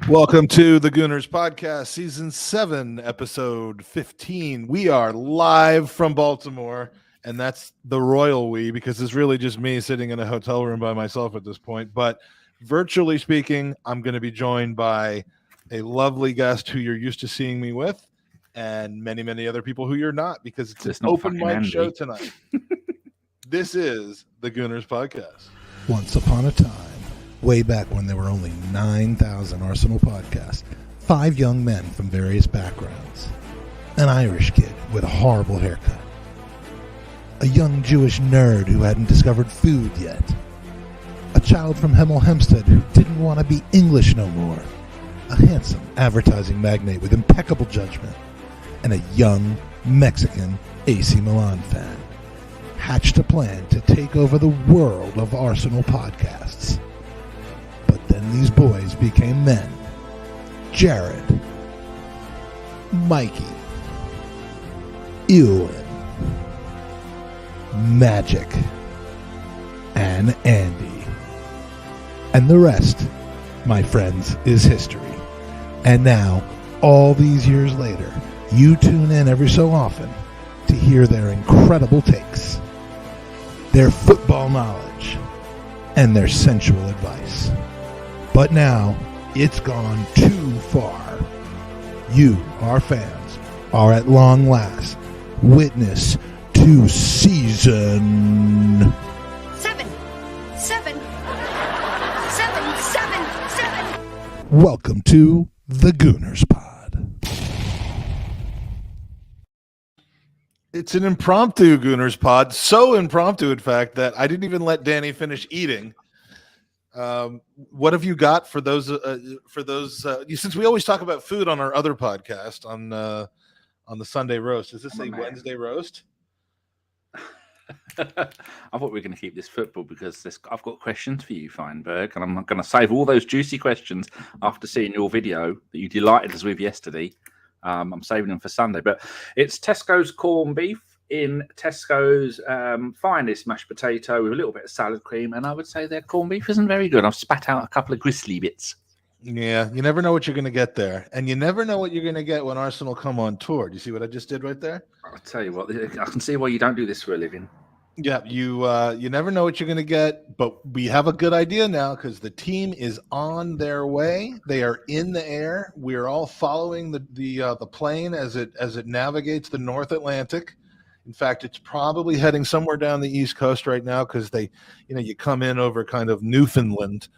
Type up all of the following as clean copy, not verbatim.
Welcome to the Gooners Podcast, Season 7, Episode 15. We are live from Baltimore, and that's the royal we, because it's really just me sitting in a hotel room by myself at this point. But virtually speaking, I'm going to be joined by a lovely guest who you're used to seeing me with, and many, many other people who you're not, because it's an open mic show tonight. This is the Gooners Podcast. Once upon a time, way back when there were only 9,000 Arsenal podcasts, 5 young men from various backgrounds, an Irish kid with a horrible haircut, a young Jewish nerd who hadn't discovered food yet, a child from Hemel Hempstead who didn't want to be English no more, a handsome advertising magnate with impeccable judgment, and a young Mexican AC Milan fan hatched a plan to take over the world of Arsenal podcasts. But then these boys became men. Jared, Mikey, Ewan, Magic, and Andy. And the rest, my friends, is history. And now, all these years later, you tune in every so often to hear their incredible takes, their football knowledge, and their sensual advice. But now, it's gone too far. You, our fans, are at long last witness to season 7. Welcome to the Gooners Pod. It's an impromptu Gooners Pod, so impromptu, in fact, that I didn't even let Danny finish eating. What have you got for those? Since we always talk about food on our other podcast on the Sunday roast, is this a Wednesday roast? I thought we were going to keep this football because I've got questions for you, Feinberg, and I'm going to save all those juicy questions after seeing your video that you delighted us with yesterday. I'm saving them for Sunday, but it's Tesco's corned beef in Tesco's finest mashed potato with a little bit of salad cream, and I would say their corned beef isn't very good. I've spat out a couple of gristly bits. Yeah, you never know what you're going to get there, and you never know what you're going to get when Arsenal come on tour. Do you see what I just did right there? I'll tell you what, I can see why you don't do this for a living. Yeah, you never know what you're going to get, but we have a good idea now because the team is on their way. They are in the air. We're all following the plane as it navigates the North Atlantic. In fact, it's probably heading somewhere down the East Coast right now because you come in over kind of Newfoundland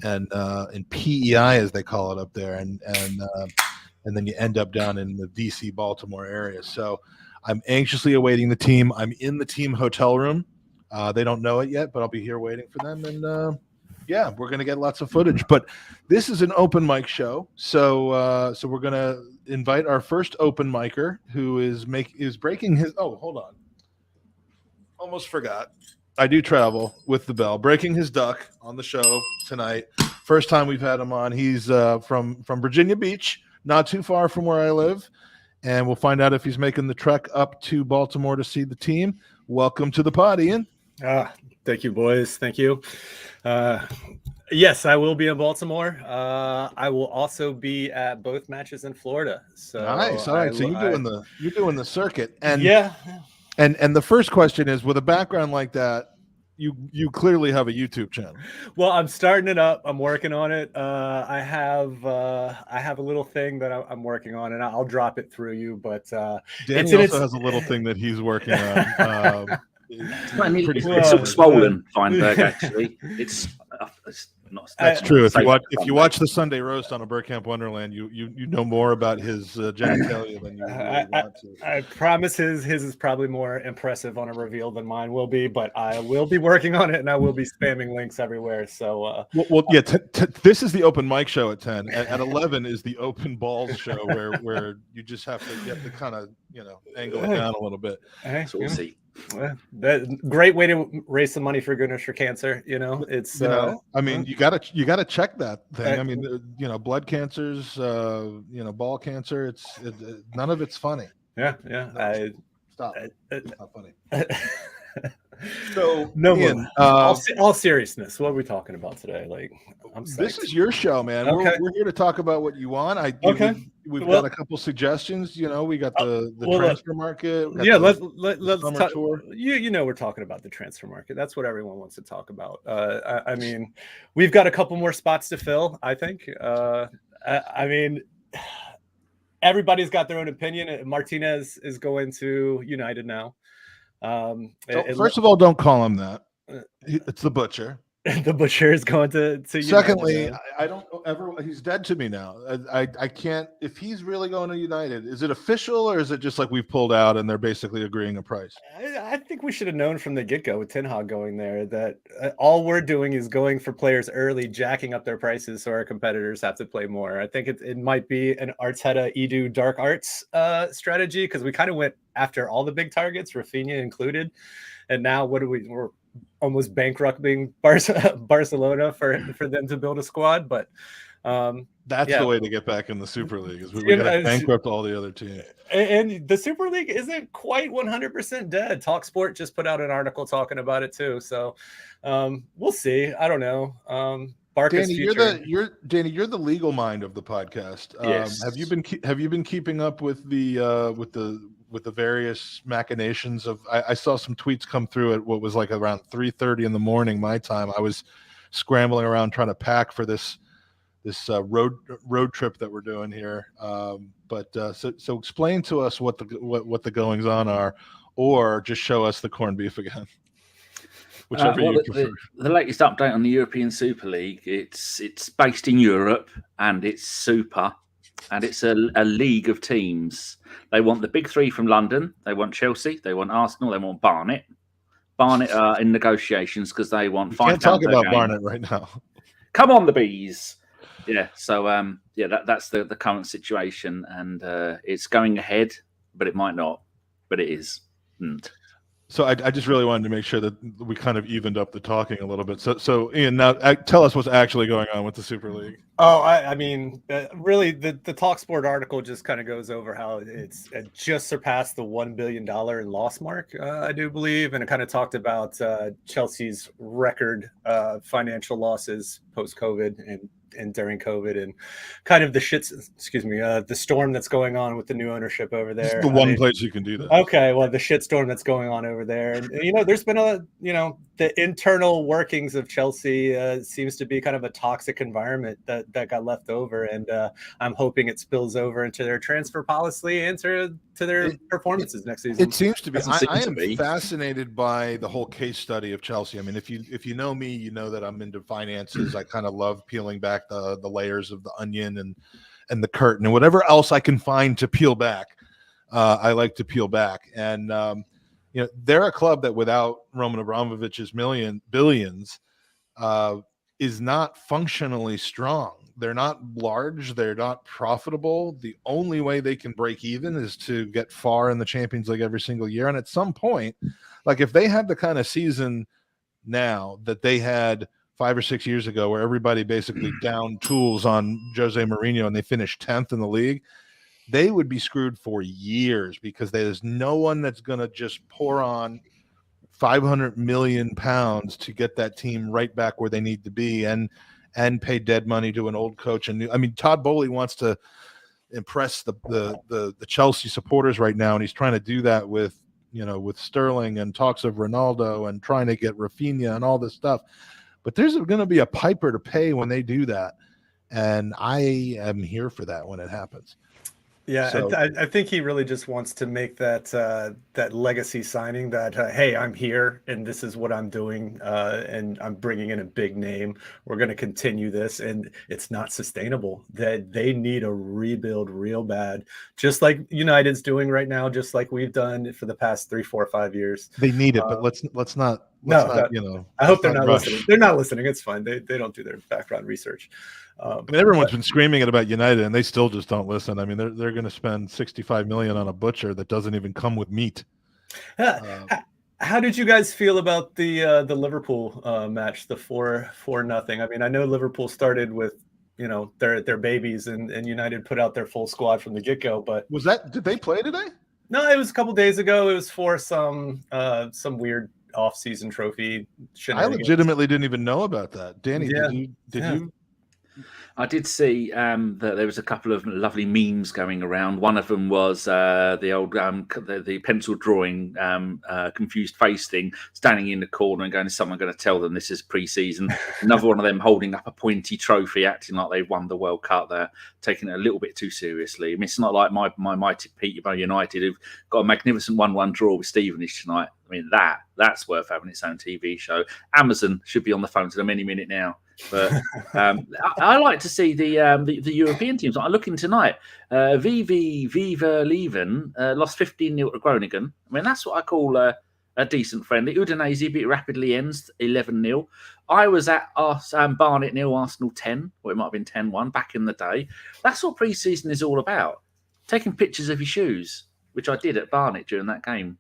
and PEI as they call it up there, and then you end up down in the DC Baltimore area. So I'm anxiously awaiting the team. I'm in the team hotel room. They don't know it yet, but I'll be here waiting for them. And we're going to get lots of footage. But this is an open mic show, so we're going to invite our first open micer who is breaking his. Oh, hold on. Almost forgot. I do travel with the bell. Breaking his duck on the show tonight. First time we've had him on. He's from Virginia Beach, not too far from where I live. And we'll find out if he's making the trek up to Baltimore to see the team. Welcome to the pod, Ian. Thank you, boys. Thank you. Yes, I will be in Baltimore. I will also be at both matches in Florida. So nice. All right. So you're doing the circuit. And yeah. And the first question is, with a background like that, you clearly have a YouTube channel. Well, I'm starting it up. I'm working on it. I have a little thing that I'm working on, and I'll drop it through you. But Danny also has a little thing that he's working on. It's all swollen, Feinberg. Actually, it's not. That's true. If you watch the Sunday roast on a Burkamp Wonderland, you know more about his genitalia than you really want to. I promise his is probably more impressive on a reveal than mine will be, but I will be working on it, and I will be spamming links everywhere. So, this is the open mic show at 10. At 11 is the open balls show where you just have to get the kind of angle it down a little bit. So we'll see. Well, that great way to raise some money for Goodness for Cancer. It's I mean, you gotta check that thing. I mean, blood cancers, ball cancer. It's none of it's funny. Yeah. No, stop. It's not funny. So, No Ian, more. All seriousness, what are we talking about today? Like, I'm psyched. This is your show, man. Okay. We're here to talk about what you want. Okay. We've Well- got a couple suggestions. You know, we got the well, transfer market. We got Yeah, the let's summer talk. tour. You know, we're talking about the transfer market. That's what everyone wants to talk about. I mean, we've got a couple more spots to fill, I think. I mean, everybody's got their own opinion. Martinez is going to United now. First of all, don't call him that. It's the butcher. The butcher is going to United. Secondly, I don't ever. He's dead to me now. I can't. If he's really going to United, is it official or is it just like we've pulled out and they're basically agreeing a price? I think we should have known from the get-go with Ten Hag going there that all we're doing is going for players early, jacking up their prices so our competitors have to play more. I think it might be an Arteta Edu dark arts strategy because we kind of went after all the big targets, Rafinha included, and now we're almost bankrupting Barcelona for them to build a squad, but that's the way to get back in the Super League is we got to bankrupt all the other teams. And the Super League isn't quite 100% dead. TalkSport just put out an article talking about it too, so we'll see. I don't know. Barca's Danny, future. you're the legal mind of the podcast. Yes. Have you been keeping up with the various machinations of? I saw some tweets come through at what was like around 3:30 in the morning my time. I was scrambling around trying to pack for this road trip that we're doing here. So explain to us what the goings on are, or just show us the corned beef again. Whichever you prefer. The latest update on the European Super League, it's based in Europe and it's super, and it's a league of teams. They want the big three from London. They want Chelsea. They want Arsenal. They want Barnet. Barnet are in negotiations because they want £5. Can't talk about Barnet right now. Come on, the bees. Yeah. So that's the current situation, and it's going ahead, but it might not. But it is. So I just really wanted to make sure that we kind of evened up the talking a little bit. So Ian, now tell us what's actually going on with the Super League. Oh, I mean, really, the TalkSport article just kind of goes over how it just surpassed the $1 billion in loss mark, I do believe, and it kind of talked about Chelsea's record financial losses post-COVID and during COVID, and kind of the storm that's going on with the new ownership over there. This is the one place you can do that. Okay, well, the shitstorm that's going on over there, and there's been the internal workings of Chelsea seems to be kind of a toxic environment that got left over, and I'm hoping it spills over into their transfer policy and to their performances next season. It seems to be. I am fascinated by the whole case study of Chelsea. I mean, if you know me, you know that I'm into finances. I kind of love peeling back the layers of the onion and the curtain and whatever else I can find to peel back. I like to peel back, and they're a club that without Roman Abramovich's billions is not functionally strong. They're not large. They're not profitable. The only way they can break even is to get far in the Champions League every single year. And at some point, like if they had the kind of season now that they had 5 or 6 years ago, where everybody basically downed tools on Jose Mourinho and they finished 10th in the league, they would be screwed for years because there's no one that's going to just pour on £500 million to get that team right back where they need to be and pay dead money to an old coach. And I mean, Todd Bowley wants to impress the Chelsea supporters right now, and he's trying to do that with Sterling and talks of Ronaldo and trying to get Rafinha and all this stuff. But there's going to be a piper to pay when they do that, and I am here for that when it happens. Yeah, so, I think he really just wants to make that legacy signing that, hey, I'm here and this is what I'm doing, and I'm bringing in a big name. We're going to continue this, and it's not sustainable. That they need a rebuild real bad, just like United's doing right now, just like we've done for the past 3, 4, 5 years. They need it, but let's not. I hope they're not listening. They're not listening. It's fine. They don't do their background research. I mean, everyone's been screaming it about United, and they still just don't listen. I mean, they're going to spend $65 million on a butcher that doesn't even come with meat. How did you guys feel about the Liverpool match, the 4-0? I mean, I know Liverpool started with their babies, and United put out their full squad from the get-go. But did they play today? No, it was a couple days ago. It was for some weird off-season trophy I shenanigans. legitimately didn't even know about that. Danny, Yeah. did Yeah. you? I did see that there was a couple of lovely memes going around. One of them was the old the pencil drawing confused face thing, standing in the corner and going, "Is someone going to tell them this is pre-season?" Another one of them holding up a pointy trophy, acting like they've won the World Cup. They're taking it a little bit too seriously. I mean, it's not like my mighty Peterborough United, who've got a magnificent 1-1 draw with Stevenage tonight. I mean, that's worth having its own TV show. Amazon should be on the phone to them any minute now. But I like to see the European teams. I'm looking tonight. Viva Leven lost 15-0 to Groningen. I mean, that's what I call a decent friendly. Udinese beat rapidly ends 11-0. I was at Barnet 0, Arsenal 10, or it might have been 10-1 back in the day. That's what pre-season is all about. Taking pictures of your shoes, which I did at Barnet during that game.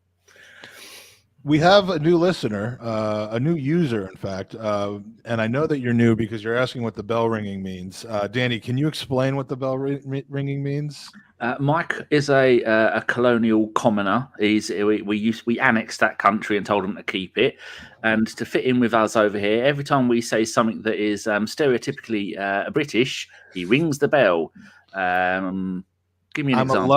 We have a new listener, a new user, in fact, and I know that you're new because you're asking what the bell ringing means. Danny, can you explain what the bell ringing means? Mike is a colonial commoner. We annexed that country and told him to keep it, and to fit in with us over here, every time we say something that is stereotypically British, he rings the bell. Give me an example.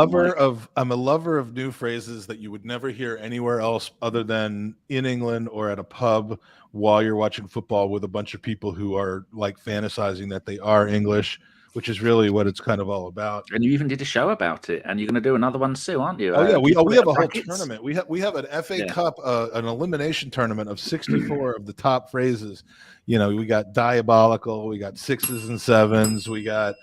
I'm a lover of new phrases that you would never hear anywhere else other than in England or at a pub while you're watching football with a bunch of people who are like fantasizing that they are English, which is really what it's kind of all about. And you even did a show about it, and you're going to do another one soon, aren't you? Oh yeah, we have a whole tournament. We have an FA Cup, an elimination tournament of 64 of the top phrases. You know, we got diabolical, we got sixes and sevens, we got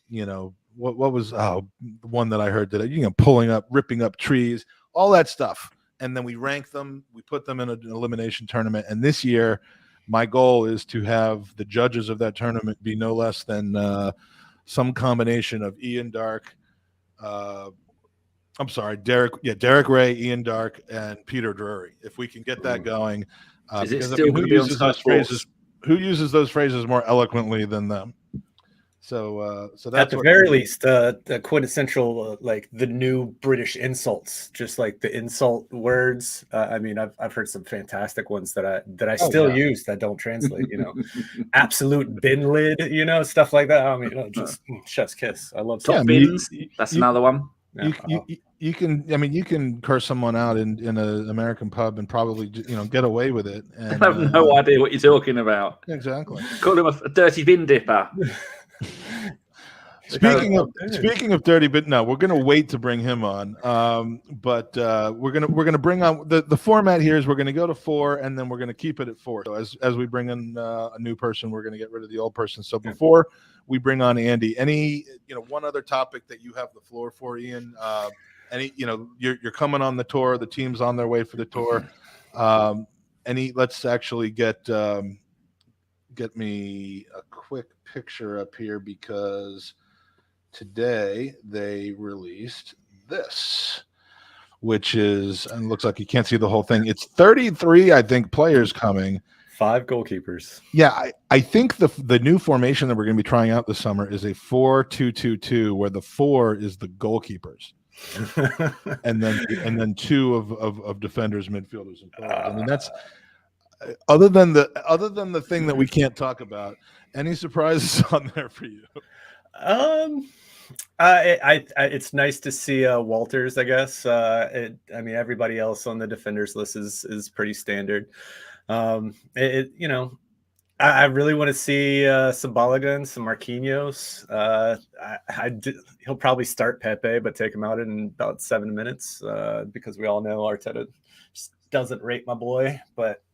you know. What was the one that I heard today? You know, pulling up, ripping up trees, all that stuff. And then we rank them. We put them in an elimination tournament. And this year, my goal is to have the judges of that tournament be no less than some combination of Ian Dark. Derek Ray, Ian Dark, and Peter Drury. If we can get that going, is it still going to be on Sky Sports? Who uses those phrases more eloquently than them? So that's at the very least, the quintessential like the new British insults, just like the insult words. I mean, I've heard some fantastic ones that I still use that don't translate. You know, absolute bin lid. You know, stuff like that. I mean, just chef's kiss. I love top bins. That's another one. You can curse someone out in an American pub and probably get away with it. And, I have no idea what you're talking about. Exactly. Call him a dirty bin dipper. Speaking of dirty, but no, we're going to wait to bring him on. But we're gonna bring on the format here is we're going to go to 4 and then we're going to keep it at 4. So as we bring in a new person, we're going to get rid of the old person. So before we bring on Andy, any one other topic that you have the floor for, Ian? You're coming on the tour. The team's on their way for the tour. Let's actually get me a quick picture up here because today they released this, which is, and looks like you can't see the whole thing. It's 33, I think, players coming. 5 goalkeepers. Yeah, I think the new formation that we're going to be trying out this summer is a 4-2-2-2, where the 4 is the goalkeepers, and then 2 of defenders, midfielders, and forwards. I mean, that's other than the thing that we can't talk about. Any surprises on there for you? It's nice to see Walters, I guess. I mean, everybody else on the defenders list is pretty standard. I really want to see some Balogun, some Marquinhos. He'll probably start Pepe, but take him out in about 7 minutes because we all know Arteta just doesn't rate my boy. But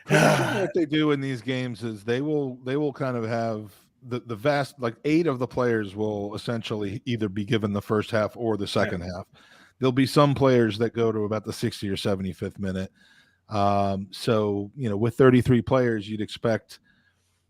what they do in these games is they will kind of have the vast, like 8 of the players will essentially either be given the first half or the second half. There'll be some players that go to about the 60 or 75th minute. So with 33 players, you'd expect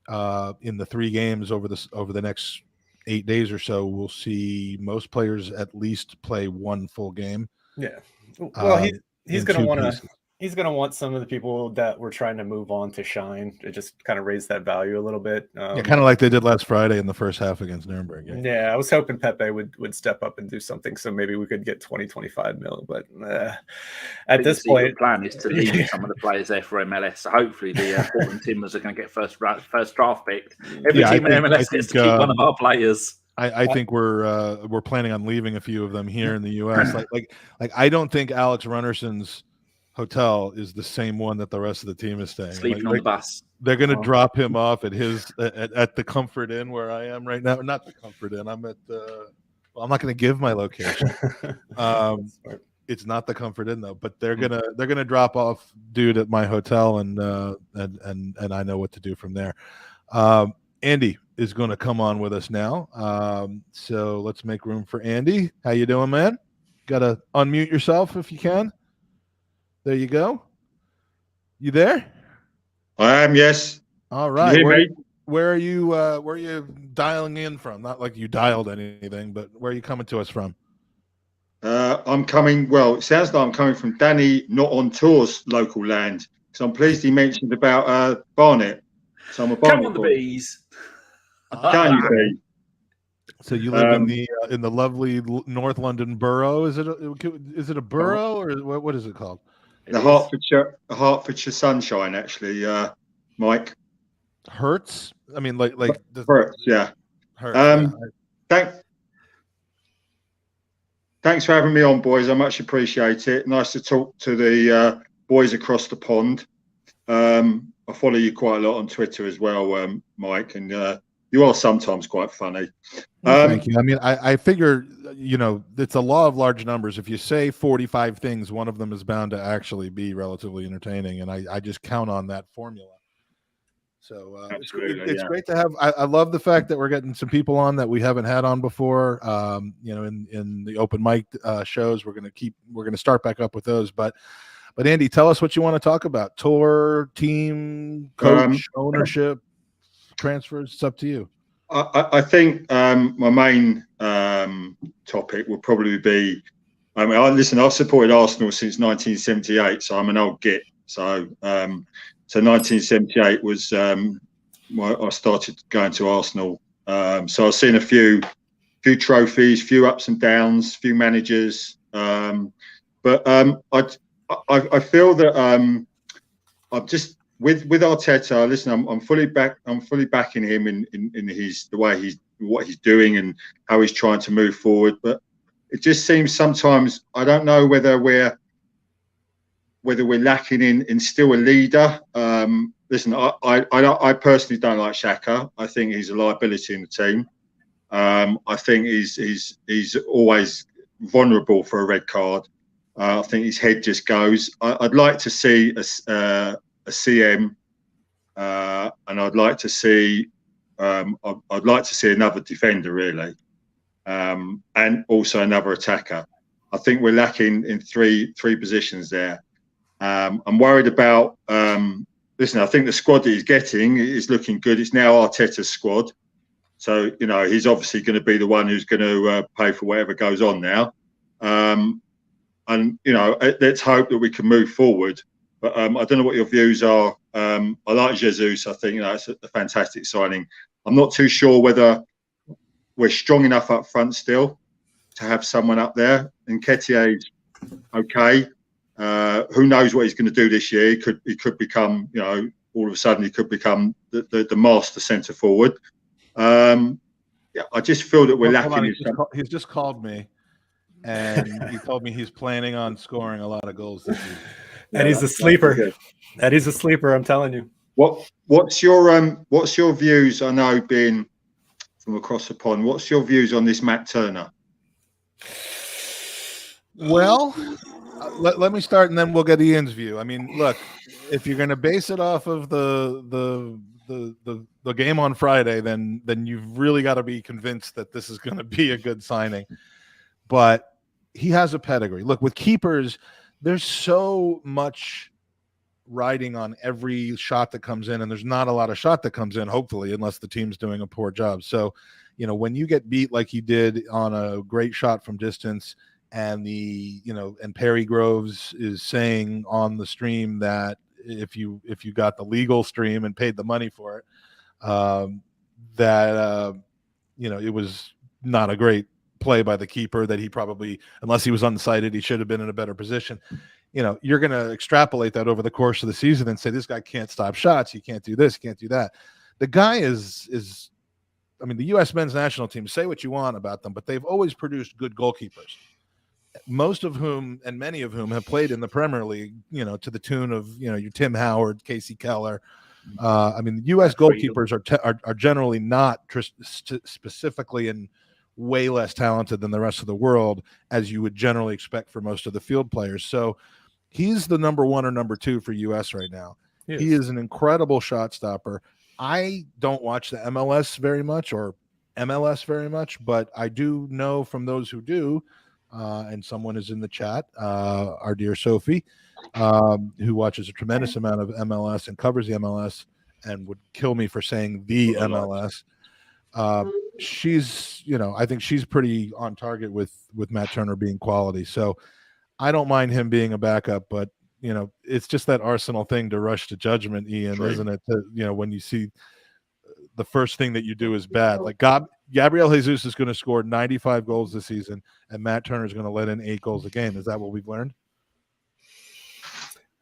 in the 3 games over the next 8 days or so, we'll see most players at least play 1 full game. Yeah. Well, he's going to want to. He's going to want some of the people that we're trying to move on to shine to just kind of raise that value a little bit. Yeah, kind of like they did last Friday in the first half against Nuremberg. Yeah, I was hoping Pepe would step up and do something, so maybe we could get 20-25 mil. But at this point, the plan is to leave some of the players there for MLS. So hopefully, the Portland Timbers are going to get first draft pick. Every team in MLS gets to keep one of our players. I think we're planning on leaving a few of them here in the U.S. like I don't think Alex Runnerson's hotel is the same one that the rest of the team is staying. Sleeping on the bus. They're going to drop him off at at the Comfort Inn where I am right now. Not the Comfort Inn. I'm at I'm not going to give my location. It's not the Comfort Inn though, but they're gonna drop off dude at my hotel and I know what to do from there. Andy is going to come on with us now. So let's make room for Andy. How you doing, man? Got to unmute yourself if you can. There you go. You there? I am, yes. All right. Where are you dialing in from? Not like you dialed anything, but where are you coming to us from? I'm coming, well, it sounds like I'm coming from Danny Not On Tour's local land. So I'm pleased he mentioned about Barnet. So I'm a Barnet Come on, the bees. Can you be? So you live in the lovely North London borough. Is it a borough or what is it called? The Hertfordshire sunshine, actually, Mike. Hertz? I mean, like Hertz, yeah. Hertz, Thanks for having me on, boys. I much appreciate it. Nice to talk to the boys across the pond. I follow you quite a lot on Twitter as well, Mike, and you are sometimes quite funny. Thank you. I mean, I figure, it's a law of large numbers. If you say 45 things, one of them is bound to actually be relatively entertaining, and I just count on that formula. So it's great to have. I love the fact that we're getting some people on that we haven't had on before. In the open mic shows, we're going to start back up with those. But Andy, tell us what you want to talk about: tour, team, coach, ownership, transfers. It's up to you. I think my main topic will probably be. I mean, I've supported Arsenal since 1978, so I'm an old git. So 1978 was I started going to Arsenal. So I've seen a few trophies, few ups and downs, few managers. But I feel that I'm just with Arteta. Listen, I'm fully backing him in what he's doing and how he's trying to move forward. But it just seems sometimes I don't know whether we're lacking in still a leader. Listen, I personally don't like Xhaka. I think he's a liability in the team. I think he's always vulnerable for a red card. I think his head just goes. I'd like to see a CM, and I'd like to see another defender really, and also another attacker. I think we're lacking in three positions there. I'm worried about. Listen, I think the squad that he's getting is looking good. It's now Arteta's squad, so he's obviously going to be the one who's going to pay for whatever goes on now. And let's hope that we can move forward. But I don't know what your views are. I like Jesus. I think it's a fantastic signing. I'm not too sure whether we're strong enough up front still to have someone up there. And Nketiah's okay. Who knows what he's going to do this year? He could become, all of a sudden he could become the master centre forward. I just feel that we're lacking. He's just called me, and he told me he's planning on scoring a lot of goals this year. And he's a sleeper. That is a sleeper, I'm telling you. What's your views? I know being from across the pond. What's your views on this Matt Turner? Well, let me start, and then we'll get Ian's view. I mean, look, if you're going to base it off of the game on Friday, then you've really got to be convinced that this is going to be a good signing. But he has a pedigree. Look, with keepers, there's so much riding on every shot that comes in, and there's not a lot of shot that comes in, hopefully, unless the team's doing a poor job. So, when you get beat like he did on a great shot from distance, and and Perry Groves is saying on the stream that if you got the legal stream and paid the money for it, that it was not a great play by the keeper, that he probably, unless he was unsighted, he should have been in a better position. You're going to extrapolate that over the course of the season and say, this guy can't stop shots. He can't do this, can't do that. The guy is the U.S. men's national team, say what you want about them, but they've always produced good goalkeepers, most of whom and many of whom have played in the Premier League, to the tune of, your Tim Howard, Casey Keller. The U.S. goalkeepers are generally not specifically and way less talented than the rest of the world, as you would generally expect for most of the field players. So he's the number one or number two for U.S. right now. Yes. He is an incredible shot stopper. I don't watch the MLS very much or MLS very much, but I do know from those who do, and someone is in the chat, our dear Sophie, who watches a tremendous amount of MLS and covers the MLS and would kill me for saying the MLS. She's, I think she's pretty on target with Matt Turner being quality. So I don't mind him being a backup, but it's just that Arsenal thing to rush to judgment, Ian, right. Isn't it? When you see the first thing that you do is bad. Like Gabriel Jesus is going to score 95 goals this season, and Matt Turner is going to let in 8 goals a game. Is that what we've learned?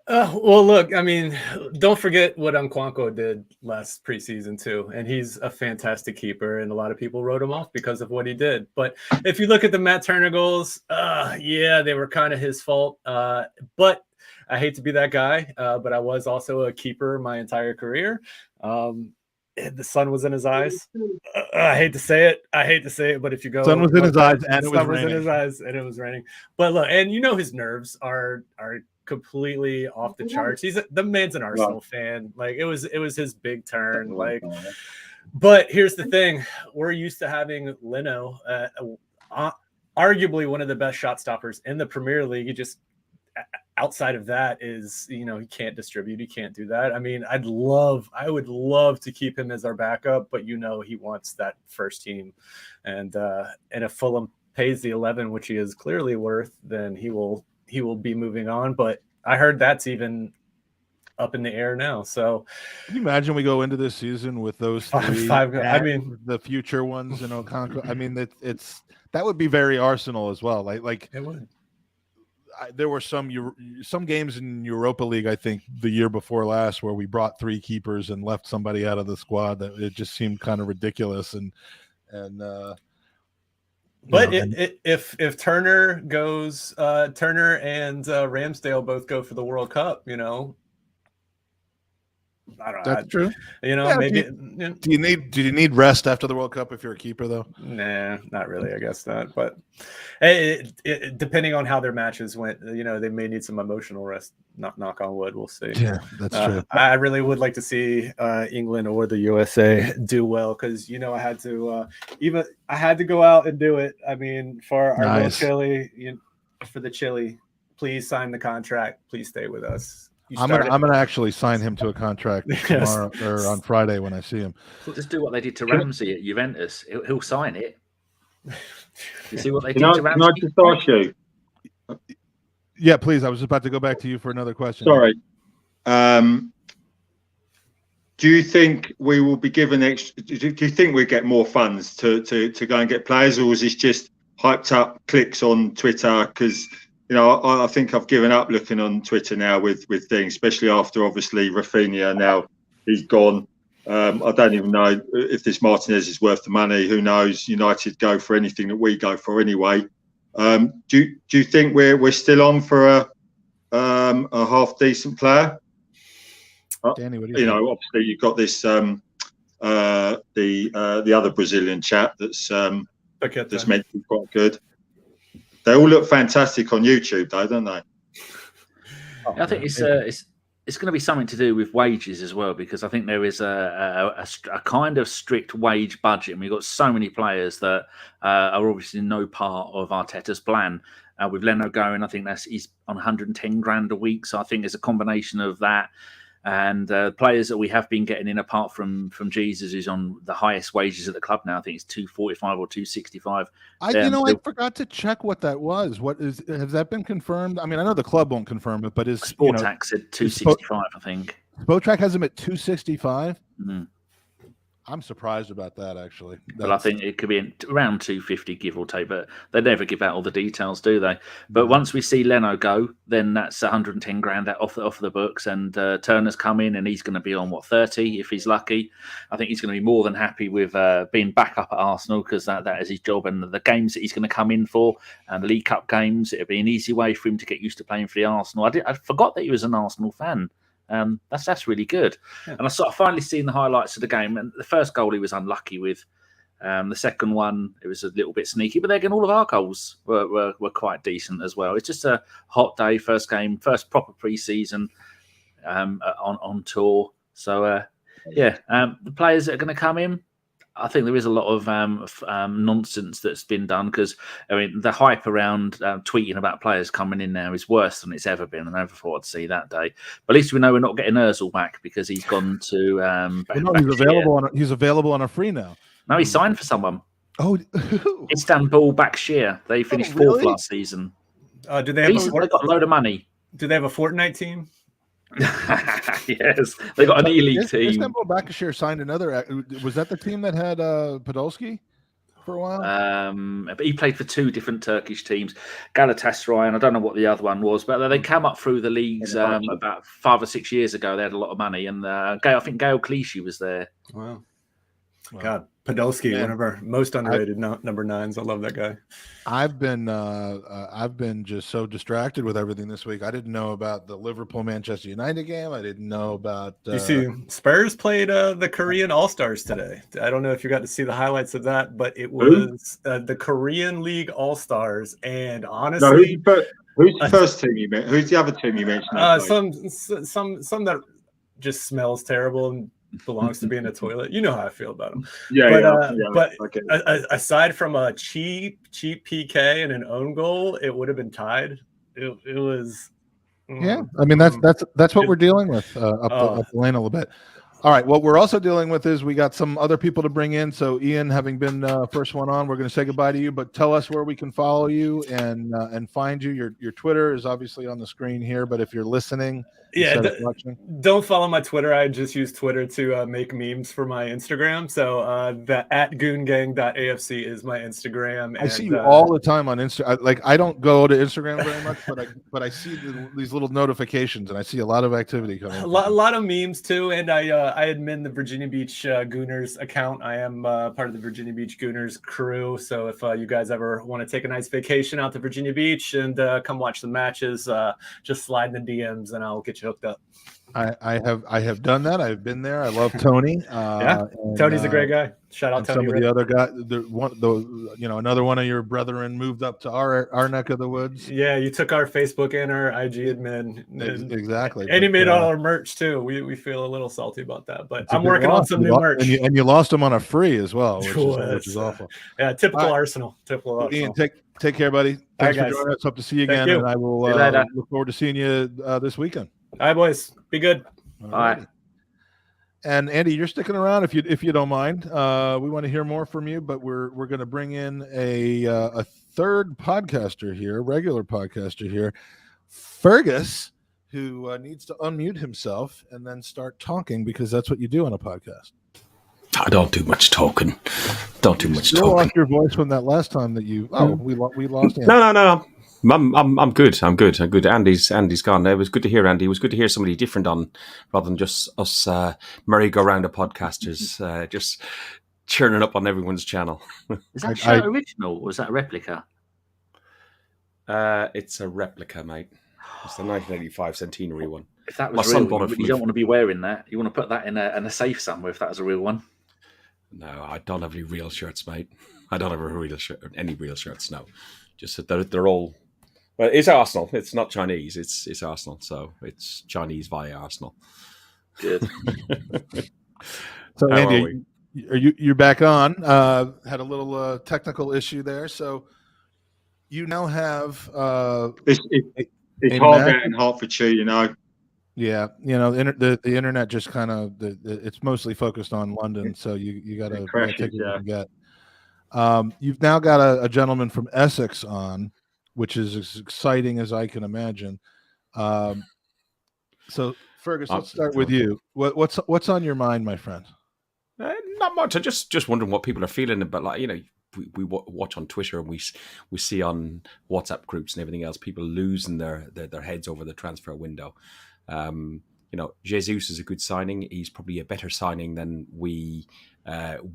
Well, look, don't forget what Nkwonkwo did last preseason too, and he's a fantastic keeper, and a lot of people wrote him off because of what he did. But if you look at the Matt Turner goals, yeah, they were kind of his fault. But I hate to be that guy, but I was also a keeper my entire career. The sun was in his eyes. I hate to say it, but if you go, sun was in his eyes, and it was raining. In his eyes, and it was raining. But look, and his nerves are completely off the charts. The man's an Arsenal fan. Like it was his big turn. Like, but here's the thing: we're used to having Leno, arguably one of the best shot stoppers in the Premier League. He just, outside of that, is he can't distribute. He can't do that. I would love to keep him as our backup, but he wants that first team, and if Fulham pays the 11, which he is clearly worth, then he will be moving on. But I heard that's even up in the air now. So can you imagine we go into this season with those three? The future ones, it's that would be very Arsenal as well. Like it would. There were some games in Europa League, I think, the year before last, where we brought 3 keepers and left somebody out of the squad. That it just seemed kind of ridiculous. But if Turner goes, Turner and Ramsdale both go for the World Cup, I don't know. That's true. Maybe. Do you need rest after the World Cup if you're a keeper, though? Nah, not really. I guess not. But depending on how their matches went, they may need some emotional rest. Knock on wood. We'll see. Yeah, that's true. I really would like to see England or the USA do well, because I had to go out and do it. For our little Chile, for the Chile, please sign the contract. Please stay with us. I'm gonna actually sign him to a contract tomorrow or on Friday when I see him. Just do what they did to Ramsey at Juventus. He'll sign it. You see what they did to Ramsey? Can I just ask you? Yeah, please. I was about to go back to you for another question. Sorry. Do you think we will be given extra? Do you think we get more funds to go and get players, or is this just hyped up clicks on Twitter? Because I think I've given up looking on Twitter now with things, especially after obviously Rafinha, now he's gone. I don't even know if this Martinez is worth the money. Who knows? United go for anything that we go for anyway. Do you think we're still on for a half decent player? Danny, what do you think? Obviously you've got this the other Brazilian chap that's meant to be quite good. They all look fantastic on YouTube, though, don't they? I think it's going to be something to do with wages as well, because I think there is a kind of strict wage budget, and we've got so many players that are obviously no part of Arteta's plan. With Leno going, I think he's on 110 grand a week, so I think there's a combination of that. And players that we have been getting in, apart from Jesus, who's on the highest wages at the club now, I think it's 245 or 265. I forgot to check what that was. Has that been confirmed? I mean, I know the club won't confirm it, but is Sportac said 265, I think. Spotrac has him at 265. Mm. I'm surprised about that, actually. But I think it could be around 250, give or take. But they never give out all the details, do they? But once we see Leno go, then that's 110 grand off the books. And Turner's come in, and he's going to be on 30 if he's lucky. I think he's going to be more than happy with being back up at Arsenal, because that is his job. And the games that he's going to come in for, and the League Cup games, it'll be an easy way for him to get used to playing for the Arsenal. I forgot that he was an Arsenal fan. That's really good. Yeah. And I finally seen the highlights of the game. And the first goal he was unlucky with. The second one, it was a little bit sneaky. But then again, all of our goals were quite decent as well. It's just a hot day, first game, first proper pre-season on tour. So, the players that are going to come in, I think there is a lot of nonsense that's been done, because I mean the hype around tweeting about players coming in now is worse than it's ever been, and I never thought I'd see that day. But at least we know we're not getting Ozil back, because he's gone to. He's available on a free now. No, he signed for someone. Oh, Istanbul Bakshir. They finished fourth last season. Did they have they got a load of money? Do they have a Fortnite team? Yes, they got an E-League team. Istanbul Bakashir signed another. Was that the team that had Podolski for a while? But he played for two different Turkish teams, Galatasaray, and I don't know what the other one was. But they came up through the leagues about 5 or 6 years ago. They had a lot of money, and I think Gael Clichy was there. Wow. God, Podolski, one of our most underrated number 9s. I love that guy. I've been just so distracted with everything this week. I didn't know about the Liverpool-Manchester United game. I didn't know about. You see, Spurs played the Korean All-Stars today. I don't know if you got to see the highlights of that, but it was the Korean League All-Stars, and honestly, who's the first team you mentioned? Who's the other team you mentioned? Some that just smells terrible and belongs to be in a toilet. You know how I feel about them. But okay. Aside from a cheap PK and an own goal, it would have been tied. It was. Yeah, I mean that's what we're dealing with up the lane a little bit. All right, what we're also dealing with is we got some other people to bring in. So Ian, having been first one on, we're going to say goodbye to you, but tell us where we can follow you and find you. Your Twitter is obviously on the screen here, but if you're listening, don't follow my Twitter. I just use Twitter to make memes for my Instagram. So the @goongang.afc is my Instagram. I see you all the time on Instagram. I don't go to Instagram very much, but I see these little notifications, and I see a lot of activity coming. A lot of memes too, and I admin the Virginia Beach Gooners account. I am part of the Virginia Beach Gooners crew. So if you guys ever want to take a nice vacation out to Virginia Beach and come watch the matches, just slide in the DMs, and I'll get you hooked up. I have done that. I've been there. I love Tony. Tony's a great guy. Shout out Tony. Some of the other guys, another one of your brethren moved up to our neck of the woods. Yeah, you took our Facebook and our IG admin. Exactly. And he made all our merch too. We feel a little salty about that, but I'm working on some new merch. And you lost them on a free as well, which is awful. Yeah, typical Arsenal. Typical Arsenal. Ian, take care, buddy. Thanks for joining us. Hope to see you again, and I will look forward to seeing you this weekend. All right, boys. Be good. All right. And Andy, you're sticking around if you don't mind. We want to hear more from you, but we're going to bring in a third podcaster here, regular podcaster here, Fergus, who needs to unmute himself and then start talking, because that's what you do on a podcast. I don't do much talking. Talking. Lost your voice from that last time that you. We lost. Andy. No. I'm good. Andy's gone. It was good to hear Andy. It was good to hear somebody different on, rather than just us merry-go-round of podcasters just churning up on everyone's channel. Is that show original or is that a replica? It's a replica, mate. It's the 1985 centenary one. If that was real, you don't want to be wearing that. You want to put that in a safe somewhere if that was a real one. No, I don't have any real shirts, mate. I don't have any real shirts, no. Just that they're all. Well, it's Arsenal. It's not Chinese. It's Arsenal. So it's Chinese via Arsenal. Good. So Andy, you're back on. Had a little technical issue there. So you now have. It's hard out in Hertfordshire, you know. Yeah, the internet just kind of it's mostly focused on London, so you gotta take what you can get. You've now got a gentleman from Essex on, which is as exciting as I can imagine. So Fergus, let's start with you. What's on your mind, my friend? Not much. I just wondering what people are feeling about. Like, we watch on Twitter and we see on WhatsApp groups and everything else people losing their heads over the transfer window. Jesus is a good signing. He's probably a better signing than we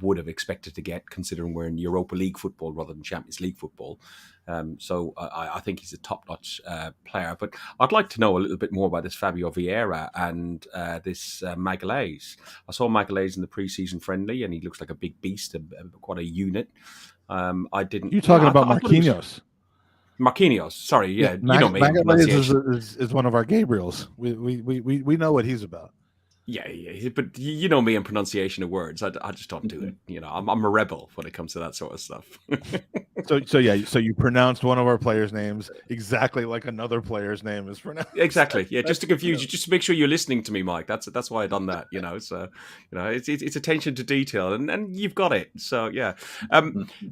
would have expected to get, considering we're in Europa League football rather than Champions League football. So I think he's a top-notch player. But I'd like to know a little bit more about this Fabio Vieira and this Magalhaes. I saw Magalhaes in the pre-season friendly, and he looks like a big beast, quite a unit. I didn't. You're talking about Marquinhos. Marquinhos, sorry, yeah, you know me. Magalhaes is one of our Gabriels. We know what he's about. Yeah, but you know me and pronunciation of words. I just don't do it. I'm a rebel when it comes to that sort of stuff. So you pronounced one of our players' names exactly like another player's name is pronounced. Exactly. Yeah, just to confuse you, just to make sure you're listening to me, Mike. That's why I done that. So it's attention to detail, and you've got it. So yeah.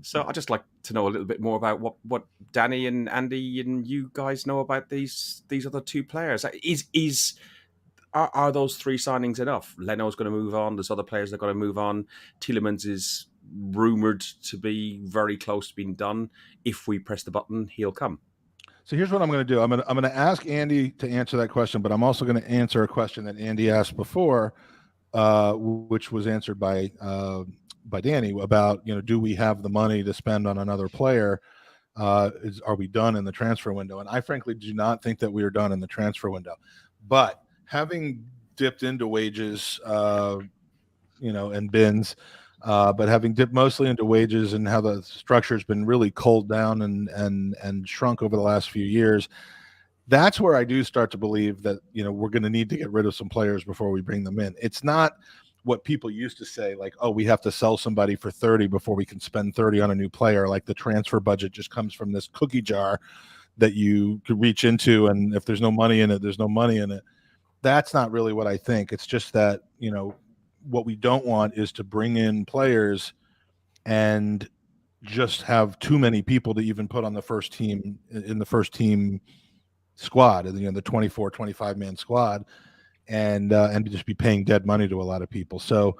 So I'd just like to know a little bit more about what Danny and Andy and you guys know about these other two players. Are those three signings enough? Leno's going to move on. There's other players that are going to move on. Tielemans is rumoured to be very close to being done. If we press the button, he'll come. So here's what I'm going to do. I'm going to ask Andy to answer that question, but I'm also going to answer a question that Andy asked before, which was answered by Danny about, do we have the money to spend on another player? Are we done in the transfer window? And I frankly do not think that we are done in the transfer window. But having dipped into wages, and bins, but having dipped mostly into wages and how the structure has been really culled down and shrunk over the last few years, that's where I do start to believe that, we're going to need to get rid of some players before we bring them in. It's not what people used to say, like, oh, we have to sell somebody for 30 before we can spend 30 on a new player. Like the transfer budget just comes from this cookie jar that you could reach into, and if there's no money in it, there's no money in it. That's not really what I think. It's just that, what we don't want is to bring in players and just have too many people to even put on the first team, in the first team squad, the 24, 25 man squad, and just be paying dead money to a lot of people. So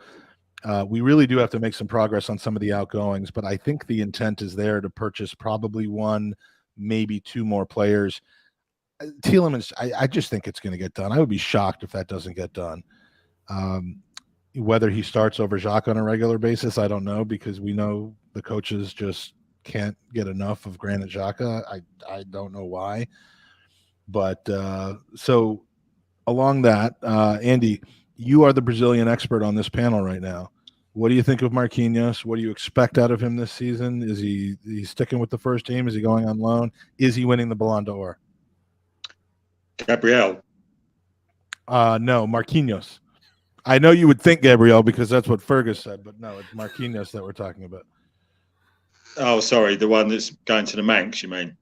we really do have to make some progress on some of the outgoings, but I think the intent is there to purchase probably one, maybe two more players. Tielemans, I just think it's going to get done. I would be shocked if that doesn't get done. Whether he starts over Jacques on a regular basis, I don't know, because we know the coaches just can't get enough of Granit Xhaka. I don't know why. But so along that, Andy, you are the Brazilian expert on this panel right now. What do you think of Marquinhos? What do you expect out of him this season? Is he sticking with the first team? Is he going on loan? Is he winning the Ballon d'Or? Gabriel. No, Marquinhos. I know you would think Gabriel because that's what Fergus said, but no, it's Marquinhos that we're talking about. Oh, sorry, the one that's going to the Manx, you mean?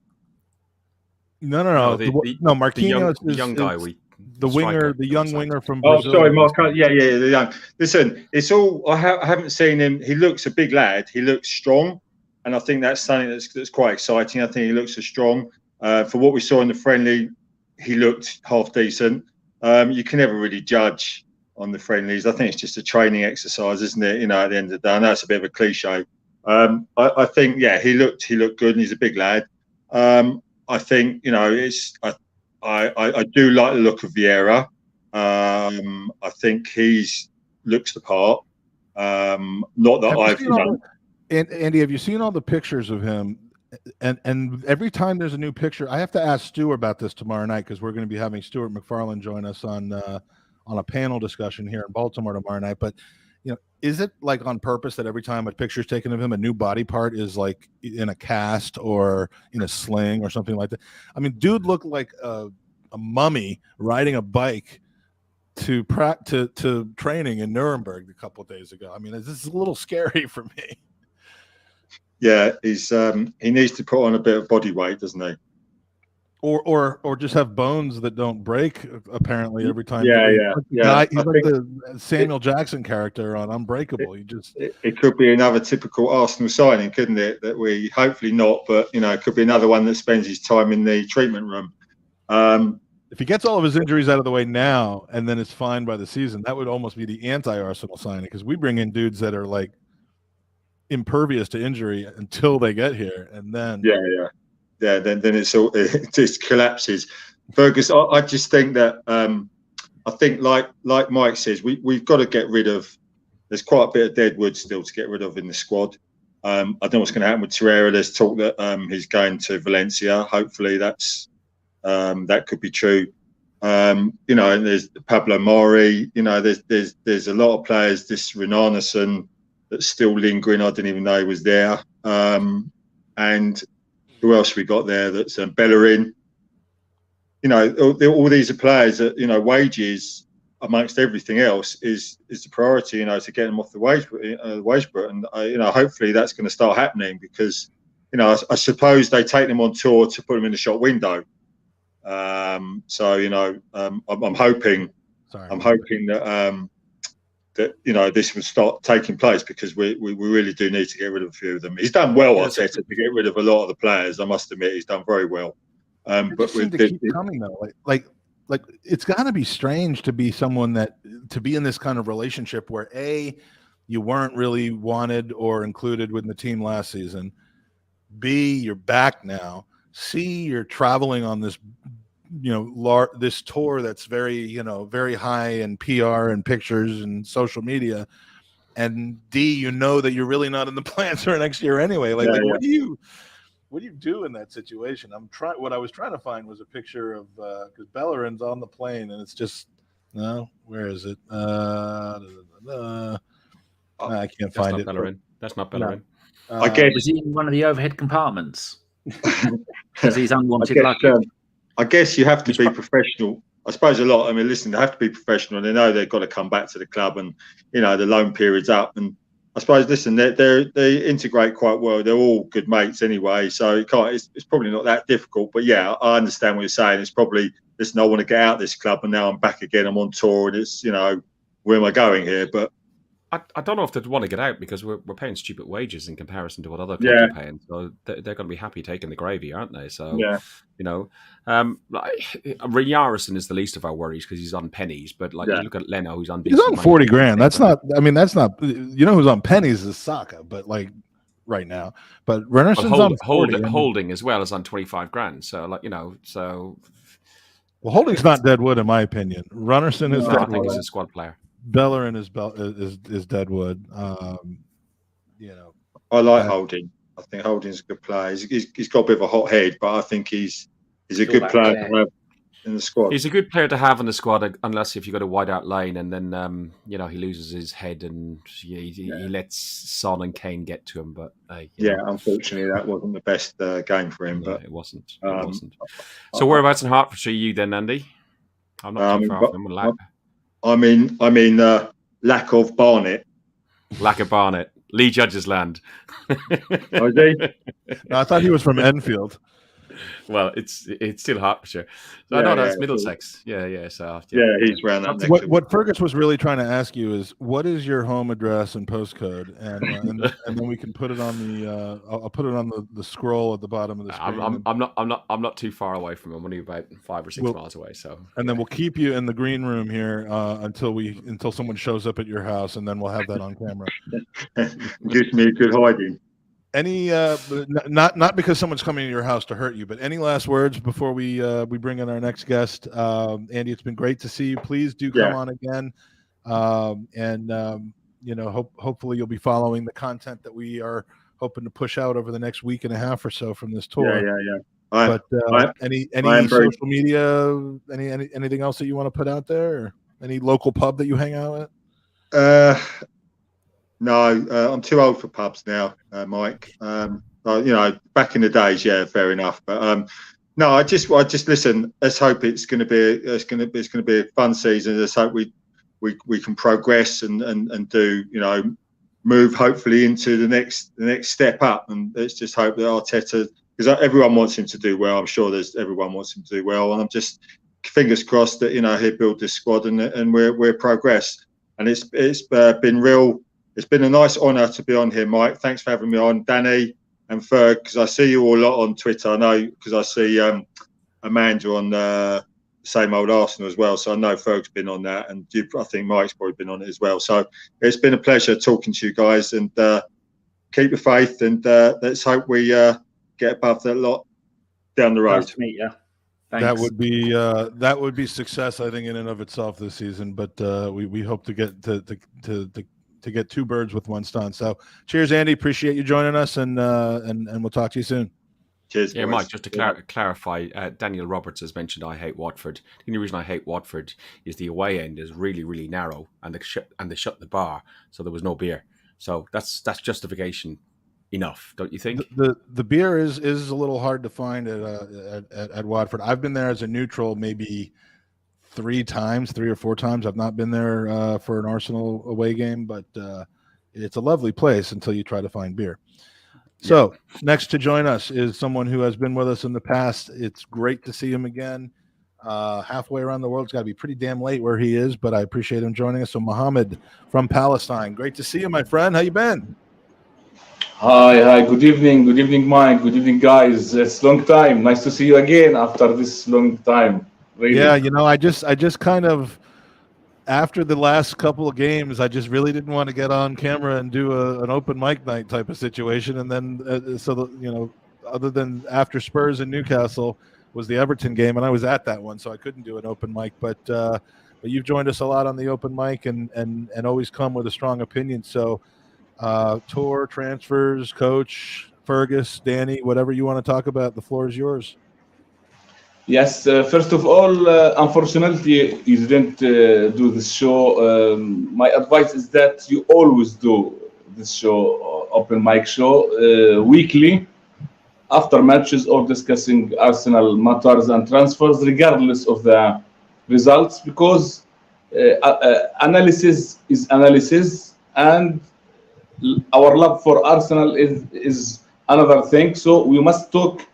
No. Marquinhos is the young guy. The winger, the young winger from Brazil. Oh, sorry, Mark. Yeah, the young. Listen, it's all. I haven't seen him. He looks a big lad. He looks strong, and I think that's something that's quite exciting. I think he looks strong. For what we saw in the friendly, he looked half decent. You can never really judge on the friendlies. I think it's just a training exercise, isn't it? At the end of the day, and that's a bit of a cliche. I think, he looked good, and he's a big lad. I think, I do like the look of Vieira. I think looks the part. Not that I've done. Andy, have you seen all the pictures of him? And every time there's a new picture, I have to ask Stu about this tomorrow night, because we're going to be having Stuart McFarlane join us on a panel discussion here in Baltimore tomorrow night. But is it like on purpose that every time a picture is taken of him, a new body part is like in a cast or in a sling or something like that? I mean, dude looked like a mummy riding a bike to training in Nuremberg a couple of days ago. I mean, this is a little scary for me. Yeah, he needs to put on a bit of body weight, doesn't he? Or just have bones that don't break. Apparently, every time. Yeah. He's like the Samuel Jackson character on Unbreakable. It could be another typical Arsenal signing, couldn't it? That we hopefully not, but it could be another one that spends his time in the treatment room. If he gets all of his injuries out of the way now and then is fine by the season, that would almost be the anti-Arsenal signing, because we bring in dudes that are like impervious to injury until they get here, and then then it just collapses. Fergus, I just think that I think like Mike says, we've got to get rid of. There's quite a bit of Deadwood still to get rid of in the squad. I don't know what's going to happen with Torreira. There's talk that he's going to Valencia. Hopefully that could be true. And there's Pablo Mori. There's a lot of players. This Renarnason that's still lingering. I didn't even know he was there. And who else we got there? That's Bellerin. All these are players that wages amongst everything else is the priority. To get them off the wage bill, and hopefully that's going to start happening, because I suppose they take them on tour to put them in the shop window. I'm hoping that this will start taking place, because we really do need to get rid of a few of them. He's done well, Arteta, to get rid of a lot of the players. I must admit, he's done very well. But seem to keep coming though. Like it's got to be strange to be someone to be in this kind of relationship where you weren't really wanted or included with the team last season. B, you're back now. C, you're traveling on this, this tour that's very, very high in PR and pictures and social media. And D, that you're really not in the plans for next year anyway. What do you do in that situation? What I was trying to find was a picture of, because Bellerin's on the plane, and it's just, where is it? I can't find it. Bellerin. That's not Bellerin. I guess was he in one of the overhead compartments? Because he's unwanted luggage. I guess you have to be professional. I suppose listen, they have to be professional. They know they've got to come back to the club, and the loan period's up. And I suppose, listen, they integrate quite well. They're all good mates anyway, so it's probably not that difficult. But yeah, I understand what you're saying. It's probably, listen, I want to get out of this club, and now I'm back again. I'm on tour, and it's where am I going here? But I don't know if they'd want to get out, because we're paying stupid wages in comparison to what other clubs are paying. So they're going to be happy taking the gravy, aren't they? So Riyarison is the least of our worries, because he's on pennies. But you look at Leno, who's on. He's on 40 grand. That's not. That's not. Who's on pennies is Saka, but right now. But Rennerson's on 40. Holding as well as on 25 grand. So Well, Holding's not Deadwood, in my opinion. Rennerson is. I think he's a squad player. Bellerin is Deadwood. I like Holding. I think Holding's a good player. He's got a bit of a hot head, but I think he's a good player to have in the squad. He's a good player to have in the squad, unless if you got a wide out line and then he loses his head and he lets Son and Kane get to him. But unfortunately, that wasn't the best game for him. But it wasn't. So whereabouts in Hertfordshire are you then, Andy? I'm not too far from him. I mean, lack of Barnet. Lack of Barnet. Lee Judge's land. Oh, is he? No, I thought he was from Enfield. Well, it's still Hertfordshire. So I know that's Middlesex. Yeah. So he's around that. What Fergus was really trying to ask you is, what is your home address and postcode, and then we can put it on the. I'll put it on the scroll at the bottom of the screen. I'm not too far away from him. I'm only about 5 or 6 miles away. So. And then we'll keep you in the green room here until someone shows up at your house, and then we'll have that on camera. Gives me a good hiding. Any not because someone's coming to your house to hurt you, but any last words before we bring in our next guest? Andy, it's been great to see you. Please do come on again, hopefully you'll be following the content that we are hoping to push out over the next week and a half or so from this tour. Any social media, anything else that you want to put out there, or any local pub that you hang out at? No, I'm too old for pubs now, Mike. Back in the days, fair enough. But no, I just listen. Let's hope it's going to be a fun season. Let's hope we can progress and do move hopefully into the next step up. And let's just hope that Arteta because everyone wants him to do well. I'm sure everyone wants him to do well, and I'm just fingers crossed that he'll build this squad and we're progress. And it's been real. It's been a nice honour to be on here, Mike. Thanks for having me on, Danny and Ferg, because I see you all a lot on Twitter. I know because I see Amanda on same old Arsenal as well. So I know Ferg's been on that, and I think Mike's probably been on it as well. So it's been a pleasure talking to you guys, and keep the faith, and let's hope we get above that lot down the road. Nice to meet you. Thanks. That would be success, I think, in and of itself this season. But we hope to get to get two birds with one stone. So cheers, Andy. Appreciate you joining us, and we'll talk to you soon. Cheers, yeah, boys. Mike, just to clarify, Daniel Roberts has mentioned I hate Watford. The only reason I hate Watford is the away end is really, really narrow, and they shut the bar, so there was no beer. So that's justification enough, don't you think? The beer is a little hard to find at Watford. I've been there as a neutral maybe 3 or 4 times. I've not been there for an Arsenal away game, but it's a lovely place until you try to find beer. So next to join us is someone who has been with us in the past. It's great to see him again. Halfway around the world. It's got to be pretty damn late where he is, but I appreciate him joining us. So Mohammed from Palestine. Great to see you, my friend. How you been? Hi. Good evening, Mike. Good evening, guys. It's long time. Nice to see you again after this long time. Really. Yeah, I just kind of, after the last couple of games, I just really didn't want to get on camera and do an open mic night type of situation. And then, other than after Spurs and Newcastle was the Everton game, and I was at that one, so I couldn't do an open mic. But you've joined us a lot on the open mic and always come with a strong opinion. So tour, transfers, coach, Fergus, Danny, whatever you want to talk about, the floor is yours. Yes, first of all, unfortunately, you didn't do this show. My advice is that you always do this show, open mic show, weekly, after matches or discussing Arsenal matters and transfers, regardless of the results, because analysis is analysis, and our love for Arsenal is another thing. So we must talk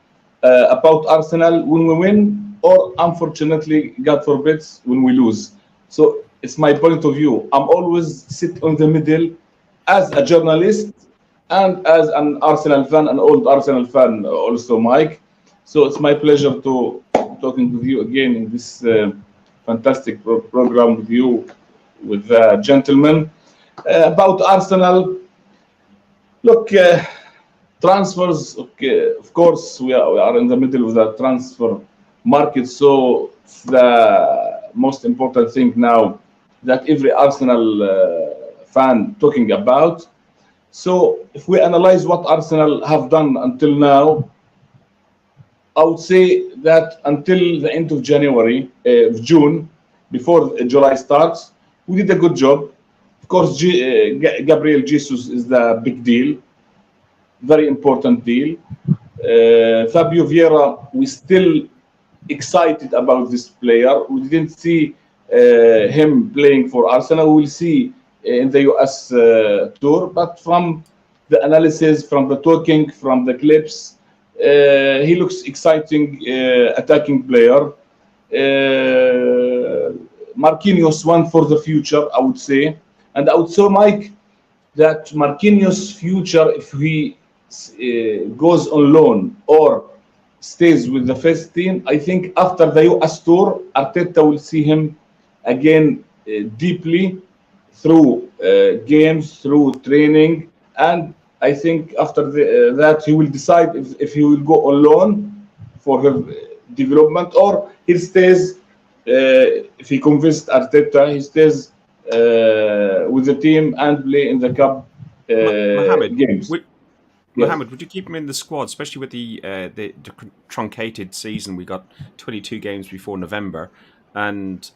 about Arsenal when we win, or unfortunately, God forbid, when we lose. So it's my point of view. I'm always sit on the middle as a journalist and as an Arsenal fan, an old Arsenal fan also, Mike. So it's my pleasure to talking with you again in this fantastic program with you, with the gentlemen. About Arsenal, look, transfers, okay, of course, we are in the middle of the transfer market, so the most important thing now that every Arsenal fan talking about. So if we analyze what Arsenal have done until now, I would say that until the end of June, before July starts, we did a good job. Of course, Gabriel Jesus is the big deal. Very important deal. Fabio Vieira, we still excited about this player. We didn't see him playing for Arsenal. We'll see in the US tour, but from the analysis, from the talking, from the clips, he looks exciting attacking player. Marquinhos one for the future, I would say. And I would say, Mike, that Marquinhos' future, if he goes on loan or stays with the first team, I think after the US tour, Arteta will see him again deeply through games, through training, and I think after that he will decide if he will go on loan for his development, or he stays. If he convinced Arteta, he stays with the team and play in the cup games. Mohammed, would you keep him in the squad, especially with the truncated season? We got 22 games before November, and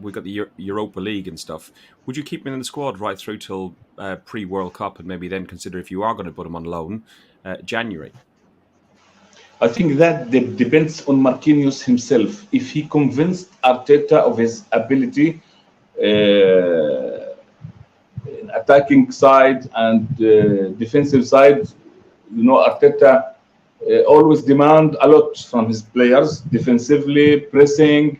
we got the Europa League and stuff. Would you keep him in the squad right through till pre-World Cup, and maybe then consider if you are going to put him on loan, January? I think that depends on Marquinhos himself. If he convinced Arteta of his ability, attacking side and defensive side, Arteta always demand a lot from his players, defensively, pressing,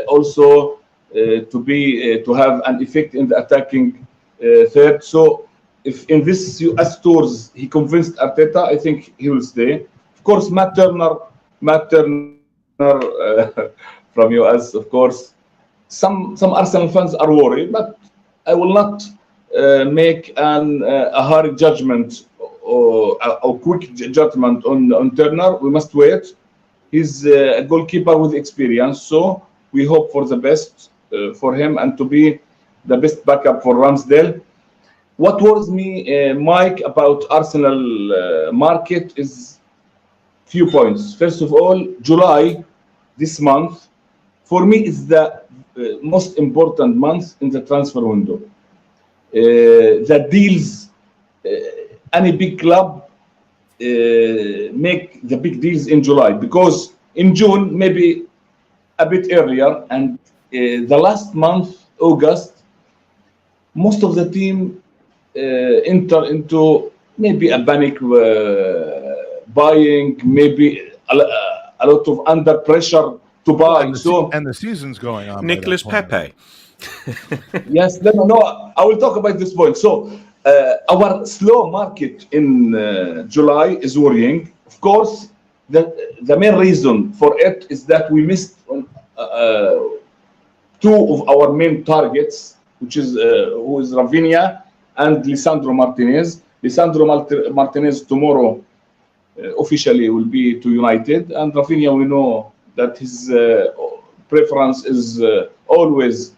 also to have an effect in the attacking third. So if in this US tours he convinced Arteta, I think he will stay. Of course, Matt Turner from US, of course. Some Arsenal fans are worried, but I will not make a hurried judgment or a quick judgment on Turner. We must wait. He's a goalkeeper with experience, so we hope for the best for him and to be the best backup for Ramsdale. What worries me, Mike, about Arsenal market is few points. First of all, July, this month, for me is the most important month in the transfer window. The deals, any big club make the big deals in July, because in June maybe a bit earlier, and the last month, August, most of the team enter into maybe a panic buying, maybe a lot of under pressure to buy. And the season's going on. Nicholas Pepe. Yes, no, I will talk about this point. So our slow market in July is worrying. Of course, the main reason for it is that we missed two of our main targets, which is who is Rafinha and Lisandro Martinez. Lisandro Martinez tomorrow officially will be to United, and Rafinha, we know that his preference is always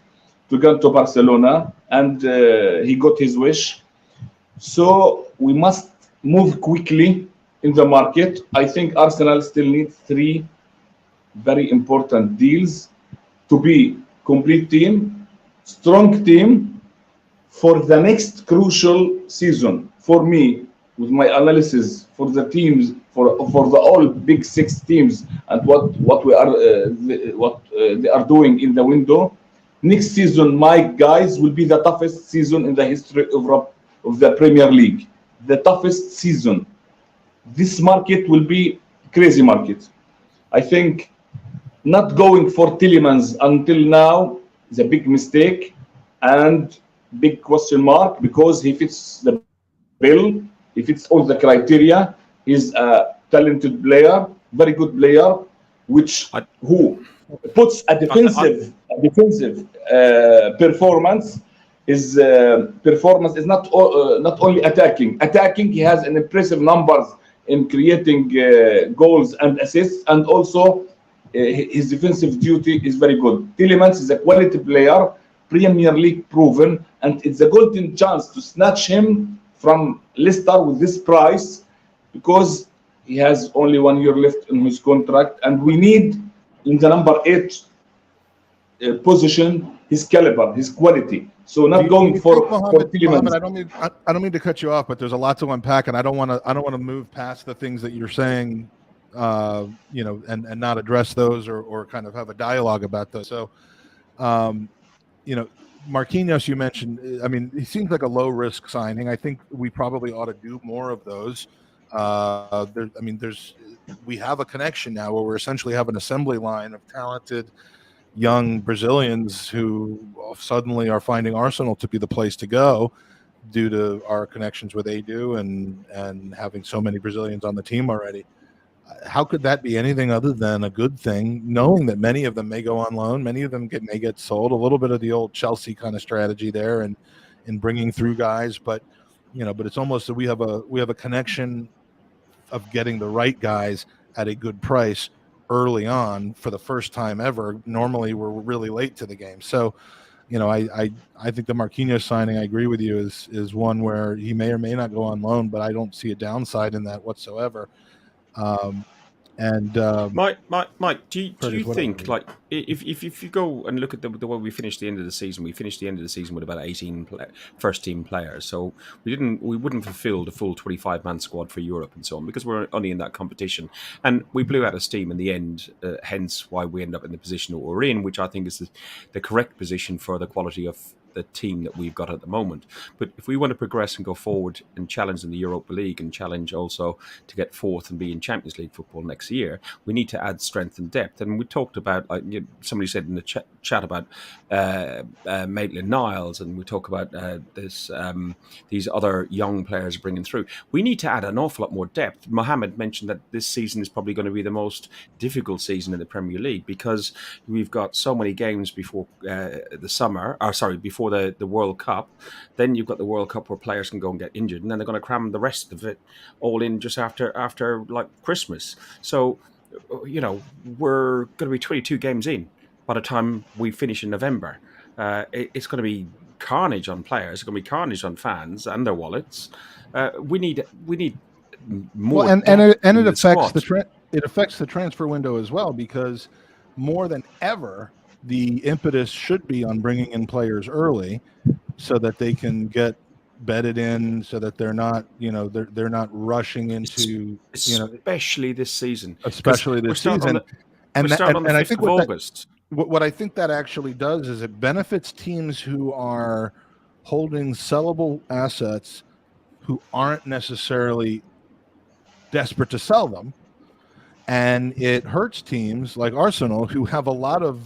to go to Barcelona, and he got his wish. So we must move quickly in the market. I think Arsenal still needs 3 very important deals to be complete team, strong team for the next crucial season. For me, with my analysis for the teams, for the all big 6 teams, and what they are doing in the window, next season, my guys, will be the toughest season in the history of the Premier League. The toughest season. This market will be crazy market. I think not going for Tielemans until now is a big mistake and big question mark, because he fits the bill, he fits all the criteria. He's a talented player, very good player, who puts a defensive performance. His performance is not only attacking. He has an impressive numbers in creating goals and assists, and also his defensive duty is very good. Tielemans is a quality player, Premier League proven, and it's a golden chance to snatch him from Leicester with this price, because he has only 1 year left in his contract, and we need in the number 8 position his caliber, his quality. So not going for Tielemans. I don't mean to cut you off, but there's a lot to unpack, and I don't want to move past the things that you're saying, and not address those or kind of have a dialogue about those. So, Marquinhos, you mentioned. I mean, he seems like a low risk signing. I think we probably ought to do more of those. We have a connection now where we're essentially have an assembly line of talented young Brazilians who suddenly are finding Arsenal to be the place to go due to our connections with Edu and having so many Brazilians on the team already. How could that be anything other than a good thing, knowing that many of them may go on loan, many of them may get sold, a little bit of the old Chelsea kind of strategy there and in bringing through guys, but it's almost that we have a connection of getting the right guys at a good price early on for the first time ever. Normally we're really late to the game. So, I think the Marquinhos signing, I agree with you, is one where he may or may not go on loan, but I don't see a downside in that whatsoever. Mike, do you think, like, if you go and look at the way we finished the end of the season, with about 18 first team players. So we wouldn't fulfill the full 25-man squad for Europe and so on, because we're only in that competition, and we blew out of steam in the end. Hence why we end up in the position that we're in, which I think is the correct position for the quality of the team that we've got at the moment. But if we want to progress and go forward and challenge in the Europa League and challenge also to get fourth and be in Champions League football next year, we need to add strength and depth. And we talked about, like somebody said in the chat about Maitland-Niles, and we talk about these other young players bringing through. We need to add an awful lot more depth. Mohammed mentioned that this season is probably going to be the most difficult season in the Premier League because we've got so many games before before the World Cup. Then you've got the World Cup where players can go and get injured, and then they're going to cram the rest of it all in just after like Christmas. So, we're going to be 22 games in by the time we finish in November. It's going to be carnage on players. It's going to be carnage on fans and their wallets. We need more. Well, and it affects squad. It affects the transfer window as well, because more than ever, the impetus should be on bringing in players early so that they can get bedded in, so that they're not, they're not rushing into, especially this season. And I think what I think that actually does is it benefits teams who are holding sellable assets who aren't necessarily desperate to sell them. And it hurts teams like Arsenal, who have a lot of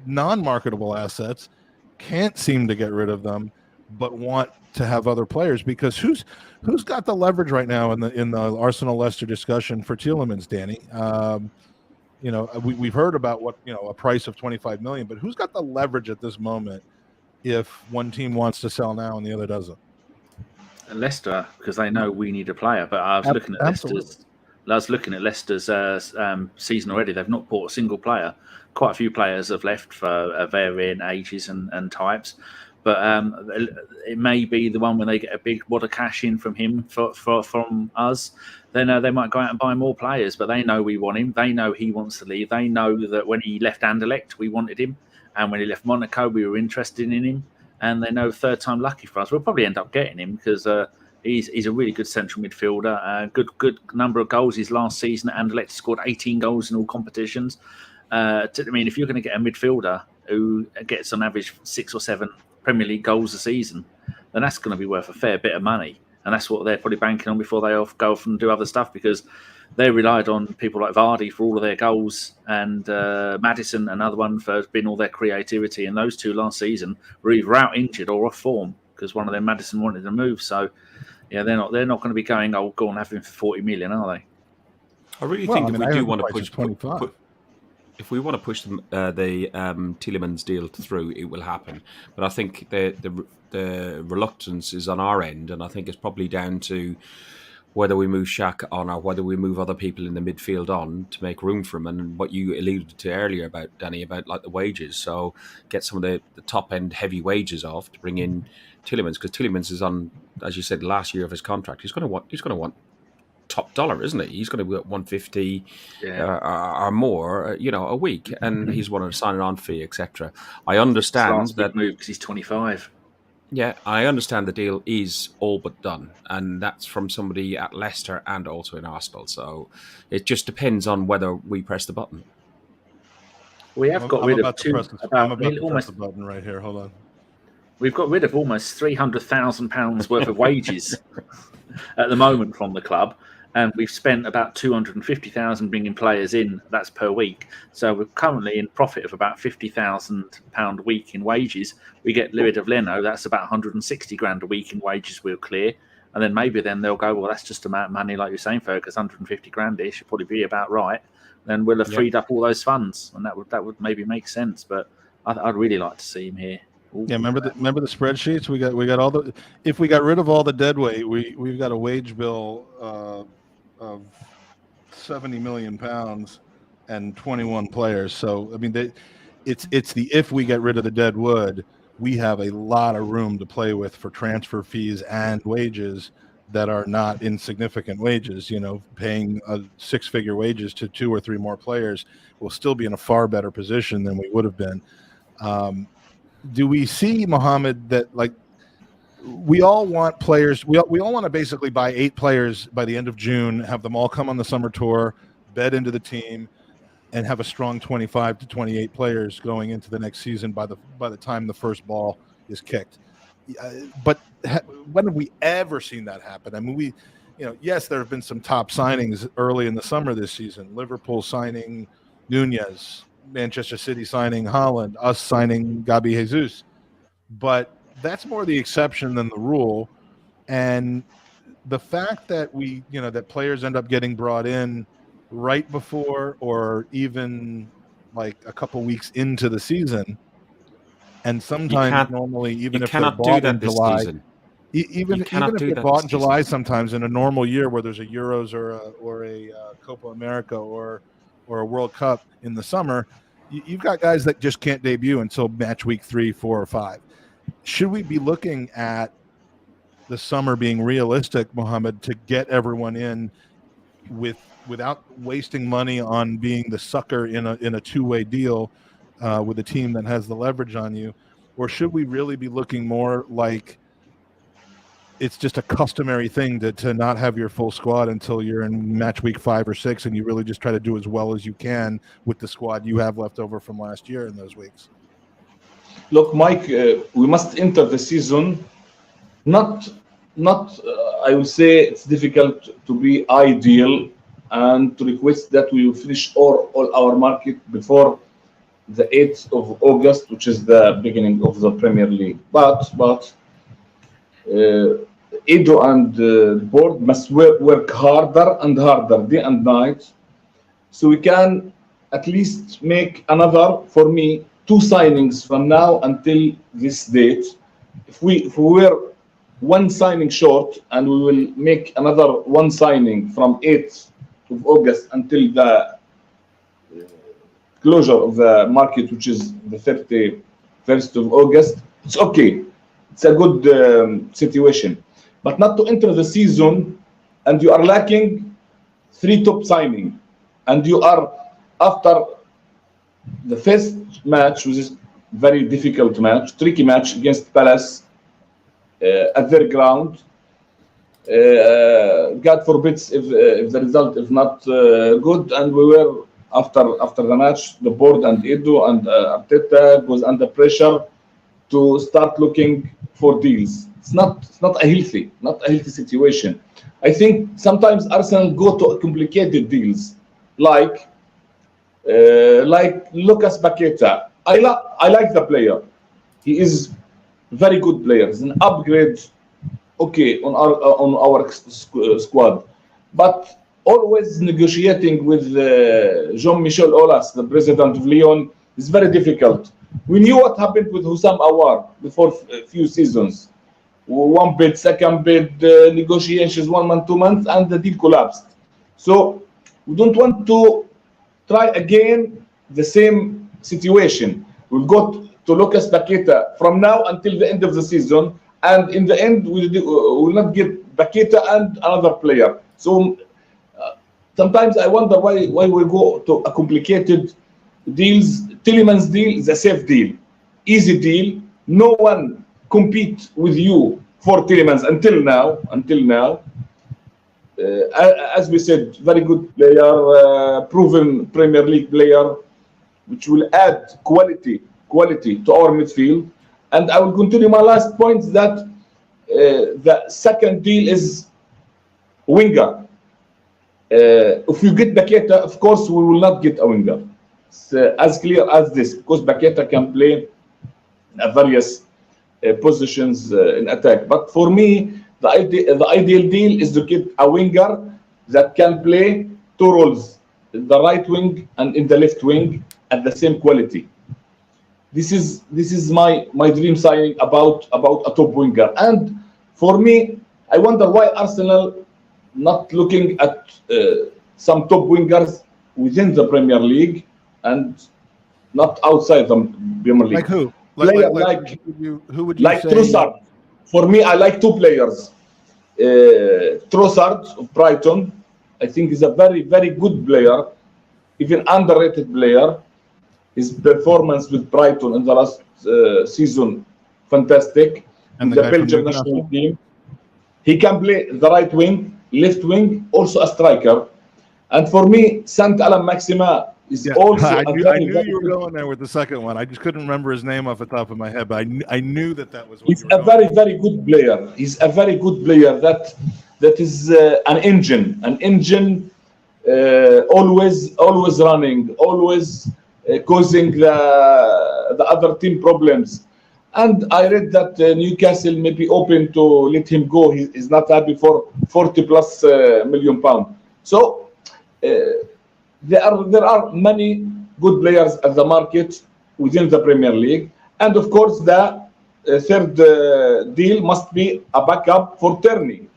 non-marketable assets, can't seem to get rid of them, but want to have other players. Because who's got the leverage right now in the Arsenal-Leicester discussion for Tielemans, Danny? We've heard about what a price of 25 million, but who's got the leverage at this moment if one team wants to sell now and the other doesn't? Leicester, because they know we need a player. But I was looking at Leicester's. I was looking at Leicester's season already. They've not bought a single player. Quite a few players have left for varying ages and types. But it may be the one when they get a big wad of cash in from him from us. Then they might go out and buy more players. But they know we want him. They know he wants to leave. They know that when he left Anderlecht, we wanted him. And when he left Monaco, we were interested in him. And they know third time lucky for us. We'll probably end up getting him because he's a really good central midfielder. Good number of goals his last season at Anderlecht. Scored 18 goals in all competitions. If you're going to get a midfielder who gets on average 6 or 7 Premier League goals a season, then that's going to be worth a fair bit of money. And that's what they're probably banking on before they go off and do other stuff, because they relied on people like Vardy for all of their goals, and Maddison, another one, for being all their creativity. And those two last season were either out injured or off form because one of them, Maddison, wanted to move. So, yeah, they're not going to be going, go and have him for 40 million, are they? I really think if we do want to push 25. If we want to push the Tielemans deal through, it will happen. But I think the reluctance is on our end, and I think it's probably down to whether we move Shaq on or whether we move other people in the midfield on to make room for him. And what you alluded to earlier about, Danny, about like the wages. So get some of the top end heavy wages off to bring in Tielemans, because Tielemans is on, as you said, last year of his contract. He's going to want top dollar, isn't he? He's going to be at 150 or more, a week, and he's wanted to sign an on fee, etc. I understand that move because he's 25. Yeah, I understand the deal is all but done, and that's from somebody at Leicester and also in Arsenal. So it just depends on whether we press the button. We have got rid of two. I'm about to press the button right here. Hold on. We've got rid of almost £300,000 worth of wages at the moment from the club. And we've spent about 250,000 bringing players in. That's per week. So we're currently in profit of about £50,000 a week in wages. We get rid of Leno. That's about 160 grand a week in wages we'll clear. And then maybe they'll go, well, that's just amount of money, like you're saying, Fergus, 150 grand ish should probably be about right. Then we'll have freed up all those funds, and that would maybe make sense. But I'd really like to see him here. Ooh. Yeah, remember the spreadsheets? We got all the. If we got rid of all the dead weight, we've got a wage bill of £70 million and 21 players. So I mean, it's the if we get rid of the dead wood, we have a lot of room to play with for transfer fees and wages that are not insignificant wages. Paying 6-figure wages to 2 or 3 more players will still be in a far better position than we would have been. Do we see, Mohammed, that we all want players? We all want to basically buy 8 players by the end of June, have them all come on the summer tour, bed into the team, and have a strong 25 to 28 players going into the next season by the time the first ball is kicked. But when have we ever seen that happen? I mean, yes, there have been some top signings early in the summer this season. Liverpool signing Nunez, Manchester City signing Haaland, us signing Gabi Jesus. But that's more the exception than the rule. And the fact that that players end up getting brought in right before or even like a couple weeks into the season, and sometimes normally even if they're bought in July, even if they're bought in July, sometimes in a normal year where there's a Euros or a Copa America or a World Cup in the summer, you've got guys that just can't debut until match week 3, 4, or 5. Should we be looking at the summer being realistic, Mohammed, to get everyone in without wasting money on being the sucker in a two-way deal with a team that has the leverage on you? Or should we really be looking more like it's just a customary thing to not have your full squad until you're in match week 5 or 6, and you really just try to do as well as you can with the squad you have left over from last year in those weeks? Look, Mike, we must enter the season not I will say it's difficult to be ideal and to request that we will finish all our market before the 8th of August, which is the beginning of the Premier League. But Edo and the board must work harder and harder, day and night, so we can at least make another, for me, 2 signings from now until this date. If we were 1 signing short, and we will make another 1 signing from 8th of August until the closure of the market, which is the 31st of August, it's okay. It's a good situation. But not to enter the season and you are lacking 3 top signing, and you are after the first match, which is very difficult match, tricky match against Palace at their ground. God forbids if the result is not good, and we were after the match, the board and Edo and Arteta was under pressure to start looking for deals. It's not a healthy situation. I think sometimes Arsenal go to complicated deals, like Lucas Paqueta. I like the player. He is very good player. He's an upgrade, okay, on our squad, but always negotiating with Jean-Michel Aulas, the president of Lyon, is very difficult. We knew what happened with Hussam Aouar before a few seasons. 1 bid, 2nd bid, negotiations 1 month, 2 months, and the deal collapsed. So we don't want to try again the same situation. We've got to Lucas Paqueta from now until the end of the season, and in the end we will not get Paqueta and another player. So sometimes I wonder why we go to a complicated deals. Tielemans deal is a safe deal, easy deal. No one compete with you for Tielemans until now. As we said, very good player, proven Premier League player, which will add quality to our midfield. And I will continue my last point that the second deal is winger. If you get Paqueta, of course, we will not get a winger. It's as clear as this, because Paqueta can play in various positions in attack. But for me, the ideal deal is to get a winger that can play 2 roles, in the right wing and in the left wing, at the same quality. This is my dream signing about a top winger. And for me, I wonder why Arsenal not looking at some top wingers within the Premier League and not outside the Premier League. Like who? Who would you like say? Trossard. For me, I like 2 players. Trossard of Brighton, I think is a very, very good player, even underrated player. His performance with Brighton in the last season, fantastic. And the Belgian national team. He can play the right wing, left wing, also a striker. And for me, Sant Alan Maxima is Yeah, also I a knew, very, very you were good. going there with the second one. I just couldn't remember his name off the top of my head, but I knew that was what He's you were a going. very, very good player. He's a very good player. That is an engine, always running, always causing the other team problems. And I read that Newcastle may be open to let him go. He's not happy for 40 plus million pounds. So there are many good players at the market within the Premier League, and of course the third deal must be a backup for Tierney,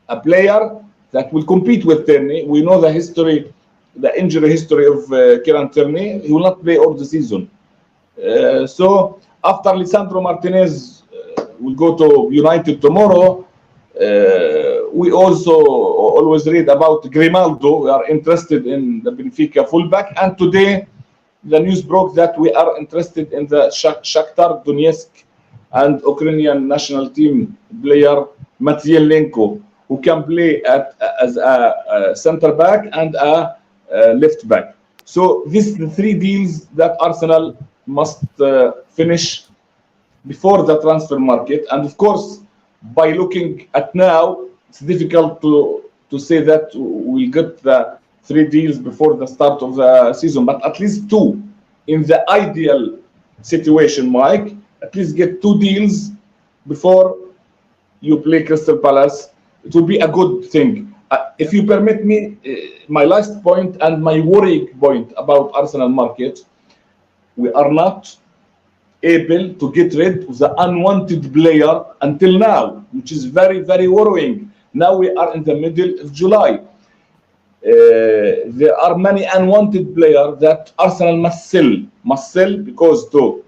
a player that will compete with Tierney. We know the history, the injury history of Kieran Tierney. He will not play all the season. So after Lisandro Martinez will go to United tomorrow, we also always read about Grimaldo. We are interested in the Benfica fullback, and today the news broke that we are interested in the Shakhtar Donetsk and Ukrainian national team player Matvienko, who can play as a center back and a left back. So these are the three deals that Arsenal must finish before the transfer market. And of course, by looking at now, it's difficult to say that we'll get the three deals before the start of the season, but at least two. In the ideal situation, Mike, at least get two deals before you play Crystal Palace. It will be a good thing. If you permit me, my last point and my worrying point about Arsenal market, we are not able to get rid of the unwanted player until now, which is very, very worrying. Now we are in the middle of July. There are many unwanted players that Arsenal must sell because to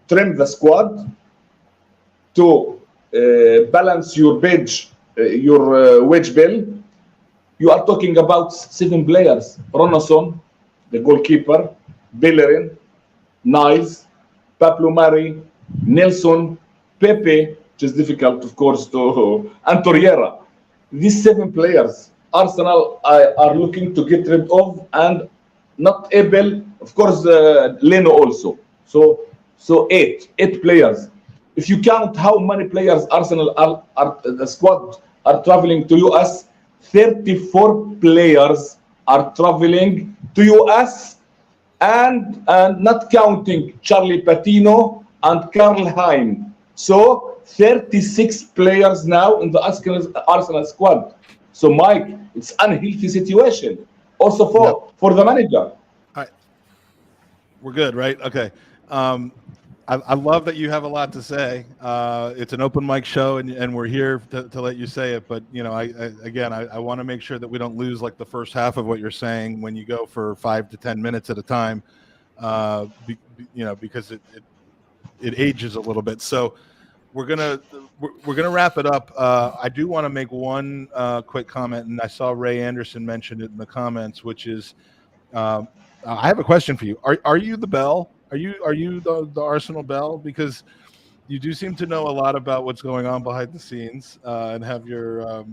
trim the squad, to balance your wage bill. You are talking about 7 players: Ronason, the goalkeeper, Bellerin, Niles, Pablo Mari, Nelson, Pepe, which is difficult, of course, and Torreira. These 7 players, Arsenal are looking to get rid of and not able, of course, Leno also. So 8 players. If you count how many players Arsenal are the squad are traveling to US, 34 players are traveling to US, and not counting Charlie Patino and Karl Hein. So 36 players now in the Arsenal squad. So Mike, it's unhealthy situation also for the manager. All right. We're good, right? Okay. I love that you have a lot to say. It's an open mic show, and we're here to let you say it. But I want to make sure that we don't lose like the first half of what you're saying when you go for 5 to 10 minutes at a time. Because it ages a little bit. So we're gonna wrap it up. I do want to make one quick comment, and I saw Ray Anderson mention it in the comments, which is I have a question for you. Are you the Bell? Are you the Arsenal Bell? Because you do seem to know a lot about what's going on behind the scenes and have your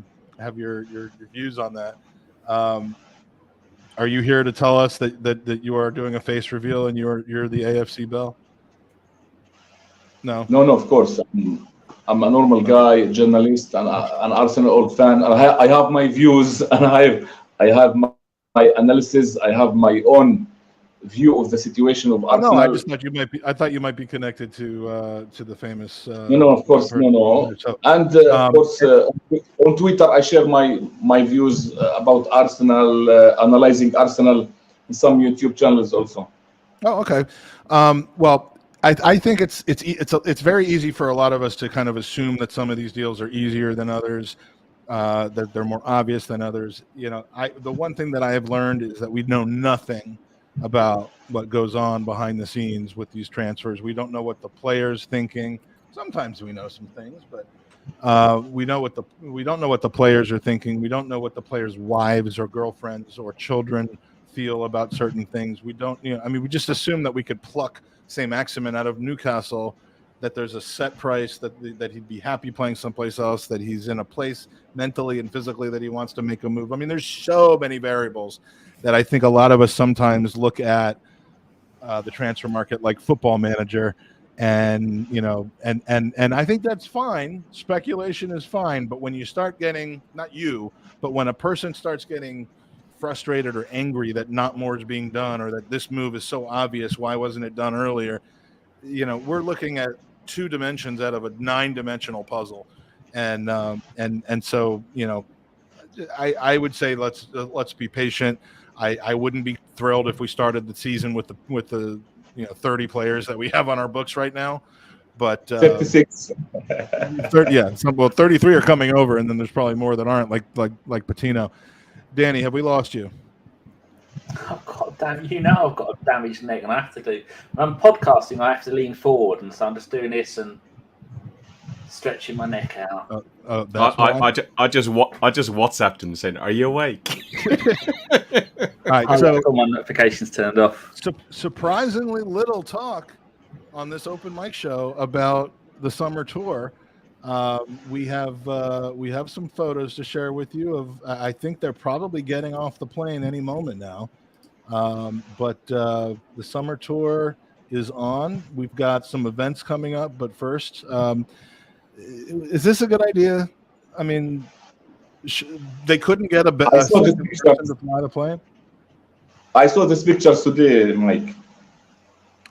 views on that. Are you here to tell us that you are doing a face reveal and you're the AFC Bell? No, of course. I'm a normal guy, journalist, and an Arsenal old fan. I have my views, and I have my analysis. I have my own view of the situation of Arsenal. No, I just thought you might be. I thought you might be connected to the famous. No, of course, no. So, and of course, on Twitter, I share my views about Arsenal, analyzing Arsenal, in some YouTube channels also. Oh, okay. Well, I think it's very easy for a lot of us to kind of assume that some of these deals are easier than others, that they're more obvious than others. The one thing that I have learned is that we know nothing about what goes on behind the scenes with these transfers. We don't know what the player's thinking. Sometimes we know some things, but we don't know what the players are thinking. We don't know what the players' wives or girlfriends or children feel about certain things. We don't, we just assume that we could pluck, say, Maximin out of Newcastle that there's a set price, that he'd be happy playing someplace else, that he's in a place mentally and physically that he wants to make a move. I mean, there's so many variables that I think a lot of us sometimes look at the transfer market like Football Manager, and and I think that's fine. Speculation is fine, but when you start getting, not you, but when a person starts getting frustrated or angry that not more is being done, or that this move is so obvious, why wasn't it done earlier? We're looking at 2 dimensions out of a 9-dimensional puzzle, and so I would say let's be patient. I wouldn't be thrilled if we started the season with the 30 players that we have on our books right now, but 56. 33 are coming over, and then there's probably more that aren't, like Patino. Danny, have we lost you? Oh, God damn, I've got a damaged neck, and I have to do. I'm podcasting. I have to lean forward, and so I'm just doing this and stretching my neck out. I just WhatsApped him saying, "Are you awake?" All right, I've so got my notifications turned off. Surprisingly little talk on this open mic show about the summer tour. We have some photos to share with you of. I think they're probably getting off the plane any moment now. But the summer tour is on. We've got some events coming up, but first, is this a good idea? I mean, they couldn't get a second person to fly the plane. I saw this pictures today, Mike.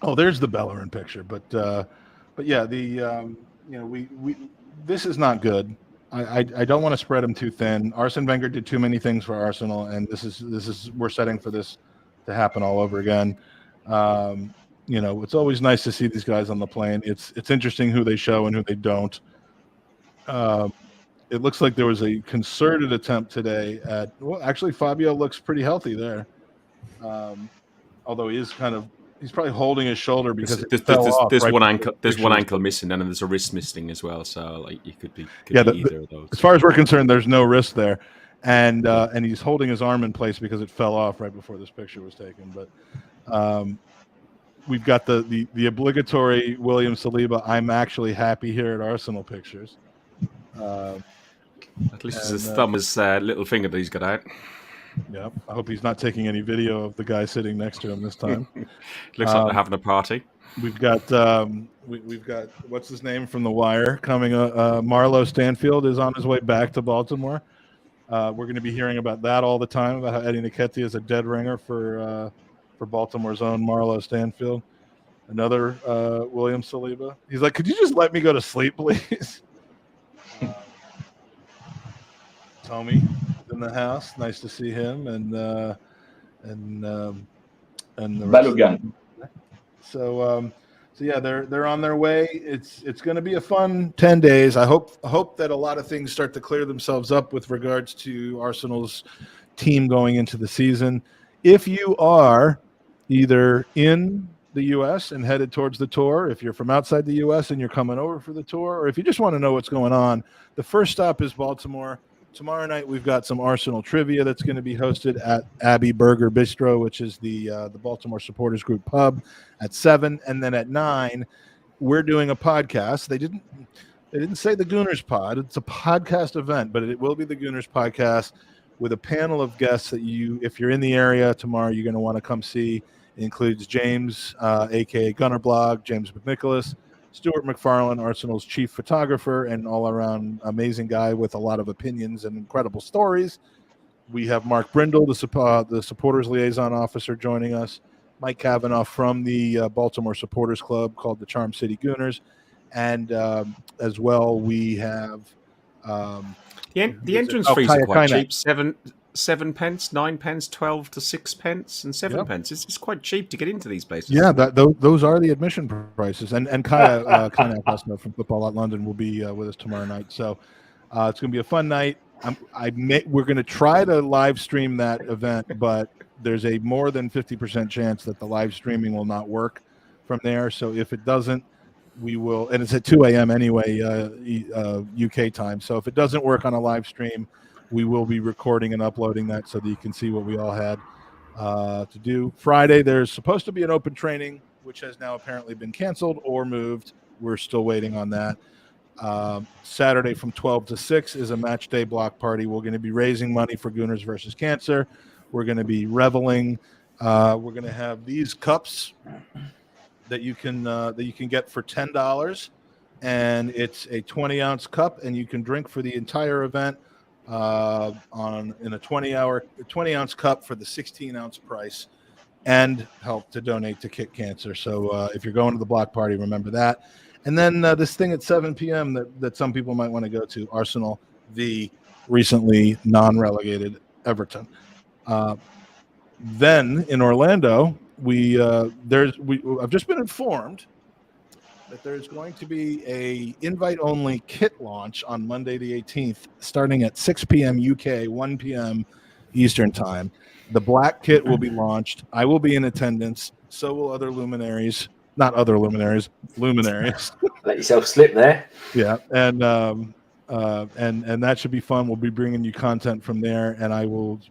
Oh, there's the Bellerin picture, but yeah, we this is not good. I don't want to spread them too thin. Arsene Wenger did too many things for Arsenal, and this is we're setting for this to happen all over again. It's always nice to see these guys on the plane. It's interesting who they show and who they don't. It looks like there was a concerted attempt today at. Well, actually, Fabio looks pretty healthy there. Although he's probably holding his shoulder because there's one ankle missing, and there's a wrist missing as well. So you could be either of those. As far as we're concerned, there's no wrist there, and he's holding his arm in place because it fell off right before this picture was taken. But we've got the obligatory William Saliba. I'm actually happy here at Arsenal pictures. At least his thumb, his little finger that he's got out. Yeah, I hope he's not taking any video of the guy sitting next to him this time. Looks like they're having a party. We've got we've got what's his name from The Wire coming. Marlo Stanfield is on his way back to Baltimore. We're going to be hearing about that all the time, about how Eddie Nketiah is a dead ringer for Baltimore's own Marlo Stanfield. Another William Saliba. He's like, could you just let me go to sleep, please? Tommy in the house. Nice to see him, and the Balogun. So yeah, they're on their way. It's going to be a fun 10 days. I hope that a lot of things start to clear themselves up with regards to Arsenal's team going into the season. If you are either in the U.S. and headed towards the tour, if you're from outside the U.S. and you're coming over for the tour, or if you just want to know what's going on, the first stop is Baltimore. Tomorrow night, we've got some Arsenal trivia that's going to be hosted at Abbey Burger Bistro, which is the Baltimore Supporters Group pub, at 7, and then at 9, we're doing a podcast. They didn't say the Gooners Pod. It's a podcast event, but it will be the Gooners Podcast with a panel of guests that if you're in the area tomorrow, you're going to want to come see. It includes James, aka Gunner Blog, James McNicholas, Stuart McFarlane, Arsenal's chief photographer and all-around amazing guy with a lot of opinions and incredible stories. We have Mark Brindle, the supporters liaison officer, joining us. Mike Cavanaugh from the Baltimore Supporters Club called the Charm City Gooners. And as well, we have... the entrance fees are quite cheap. 7 pence, 9 pence, 12 to 6 pence, and 7 pence. It's quite cheap to get into these places. Yeah, those are the admission prices. And Kaya from Football at London will be with us tomorrow night. So it's going to be a fun night. We're going to try to live stream that event, but there's a more than 50% chance that the live streaming will not work from there. So if it doesn't, we will. And it's at 2 a.m. anyway, UK time. So if it doesn't work on a live stream, we will be recording and uploading that so that you can see what we all had to do. Friday, there's supposed to be an open training, which has now apparently been canceled or moved. we're still waiting on that. Saturday from 12 to 6 is a match day block party. We're going to be raising money for Gooners versus Cancer. We're going to be reveling. We're going to have these cups that you can get for $10, and it's a 20-ounce cup, and you can drink for the entire event in a 20-ounce cup for the 16-ounce price, and help to donate to Kit Cancer. So if you're going to the block party, remember that. And then this thing at 7 p.m. that some people might want to go to, Arsenal v. recently non-relegated Everton. Then in Orlando, I've just been informed that there's going to be a invite-only kit launch on Monday the 18th, starting at 6 p.m. UK, 1 p.m. Eastern time. The black kit will be launched. I will be in attendance. So will other luminaries. Not other luminaries, luminaries. Let yourself slip there. Yeah, and that should be fun. We'll be bringing you content from there, and I will.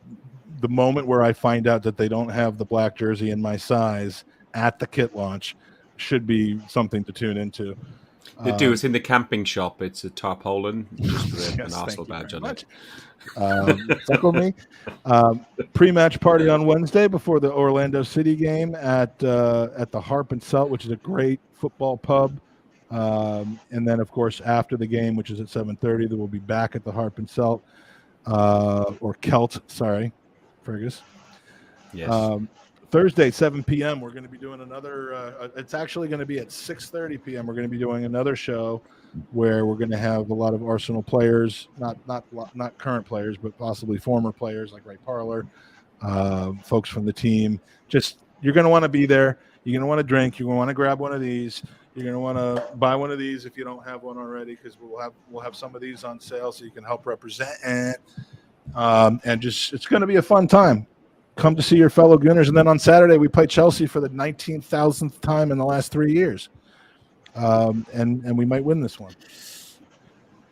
The moment where I find out that they don't have the black jersey in my size at the kit launch should be something to tune into. They do. It's in the camping shop. It's a tarpaulin just with an Arsenal badge on it. Suckle me. Pre-match party on Wednesday before the Orlando City game at the Harp and Celt, which is a great football pub. And then, of course, after the game, which is at 7:30, they will be back at the Harp and Celt, or Celt. Sorry, Fergus. Yes. Thursday, 7 p.m. We're going to be doing another. It's actually going to be at 6:30 p.m. We're going to be doing another show where we're going to have a lot of Arsenal players, not current players, but possibly former players like Ray Parler, folks from the team. Just you're going to want to be there. You're going to want to drink. You're going to want to grab one of these. You're going to want to buy one of these if you don't have one already, because we'll have some of these on sale so you can help represent. And just it's going to be a fun time. Come to see your fellow Gooners. And then on Saturday, we play Chelsea for the 19,000th time in the last 3 years. And we might win this one.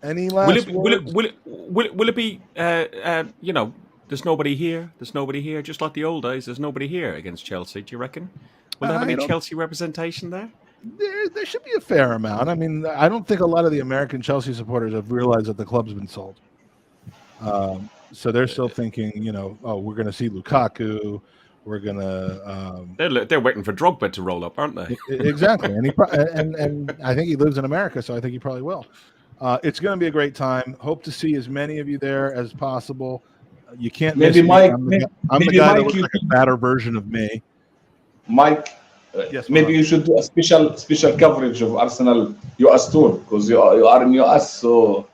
Any last words? Will it be, there's nobody here. There's nobody here. Just like the old days, there's nobody here against Chelsea. Do you reckon? Will there have any Chelsea representation there? There should be a fair amount. I mean, I don't think a lot of the American Chelsea supporters have realized that the club's been sold. So they're still thinking, we're going to see Lukaku. We're going to. They're waiting for Drogba to roll up, aren't they? Exactly, and I think he lives in America, so I think he probably will. It's going to be a great time. Hope to see as many of you there as possible. You can't maybe miss Mike. me. I'm the guy that looks like a fatter version of me. Mike, yes, maybe you should do a special coverage of Arsenal US tour, because you are in US, so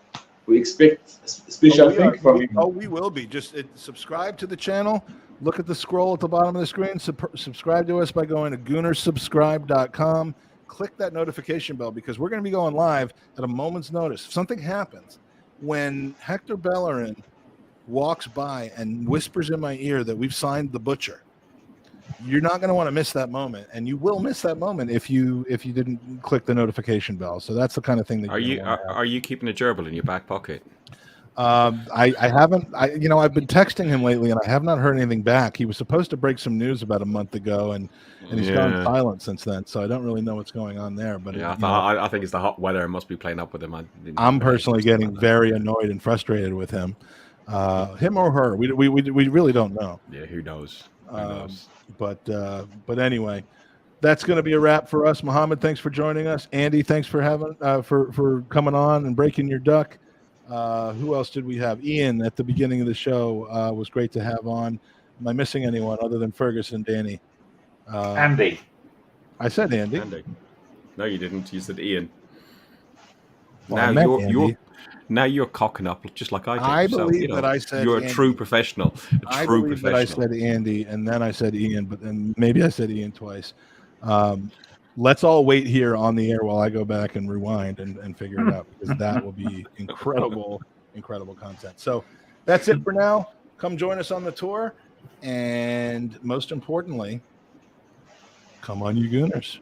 we expect special thing from you. Oh, we will be. Just subscribe to the channel. Look at the scroll at the bottom of the screen. Subscribe to us by going to goonersubscribe.com. Click that notification bell, because we're going to be going live at a moment's notice. If something happens, when Hector Bellerin walks by and whispers in my ear that we've signed the Butcher, you're not going to want to miss that moment, and you will miss that moment if you didn't click the notification bell. So that's the kind of thing that are you keeping a gerbil in your back pocket? I haven't. I've been texting him lately, and I have not heard anything back. He was supposed to break some news about a month ago, and he's gone silent since then. So I don't really know what's going on there. But I think it's the hot weather. It must be playing up with him. I'm personally getting very annoyed and frustrated with him, him or her. We really don't know. Yeah, who knows? But anyway, that's going to be a wrap for us. Mohammed, thanks for joining us. Andy, thanks for having for coming on and breaking your duck. Who else did we have? Ian at the beginning of the show was great to have on. Am I missing anyone other than Fergus and Danny? Andy. I said Andy. No, you didn't. You said Ian. Well, now you're cocking up just like I did. I believe that I said you're Andy. A true professional. I believe that I said Andy, and then I said Ian, but then maybe I said Ian twice. Let's all wait here on the air while I go back and rewind and figure it out, because that will be incredible content. So that's it for now. Come join us on the tour, and most importantly, come on, you Gooners.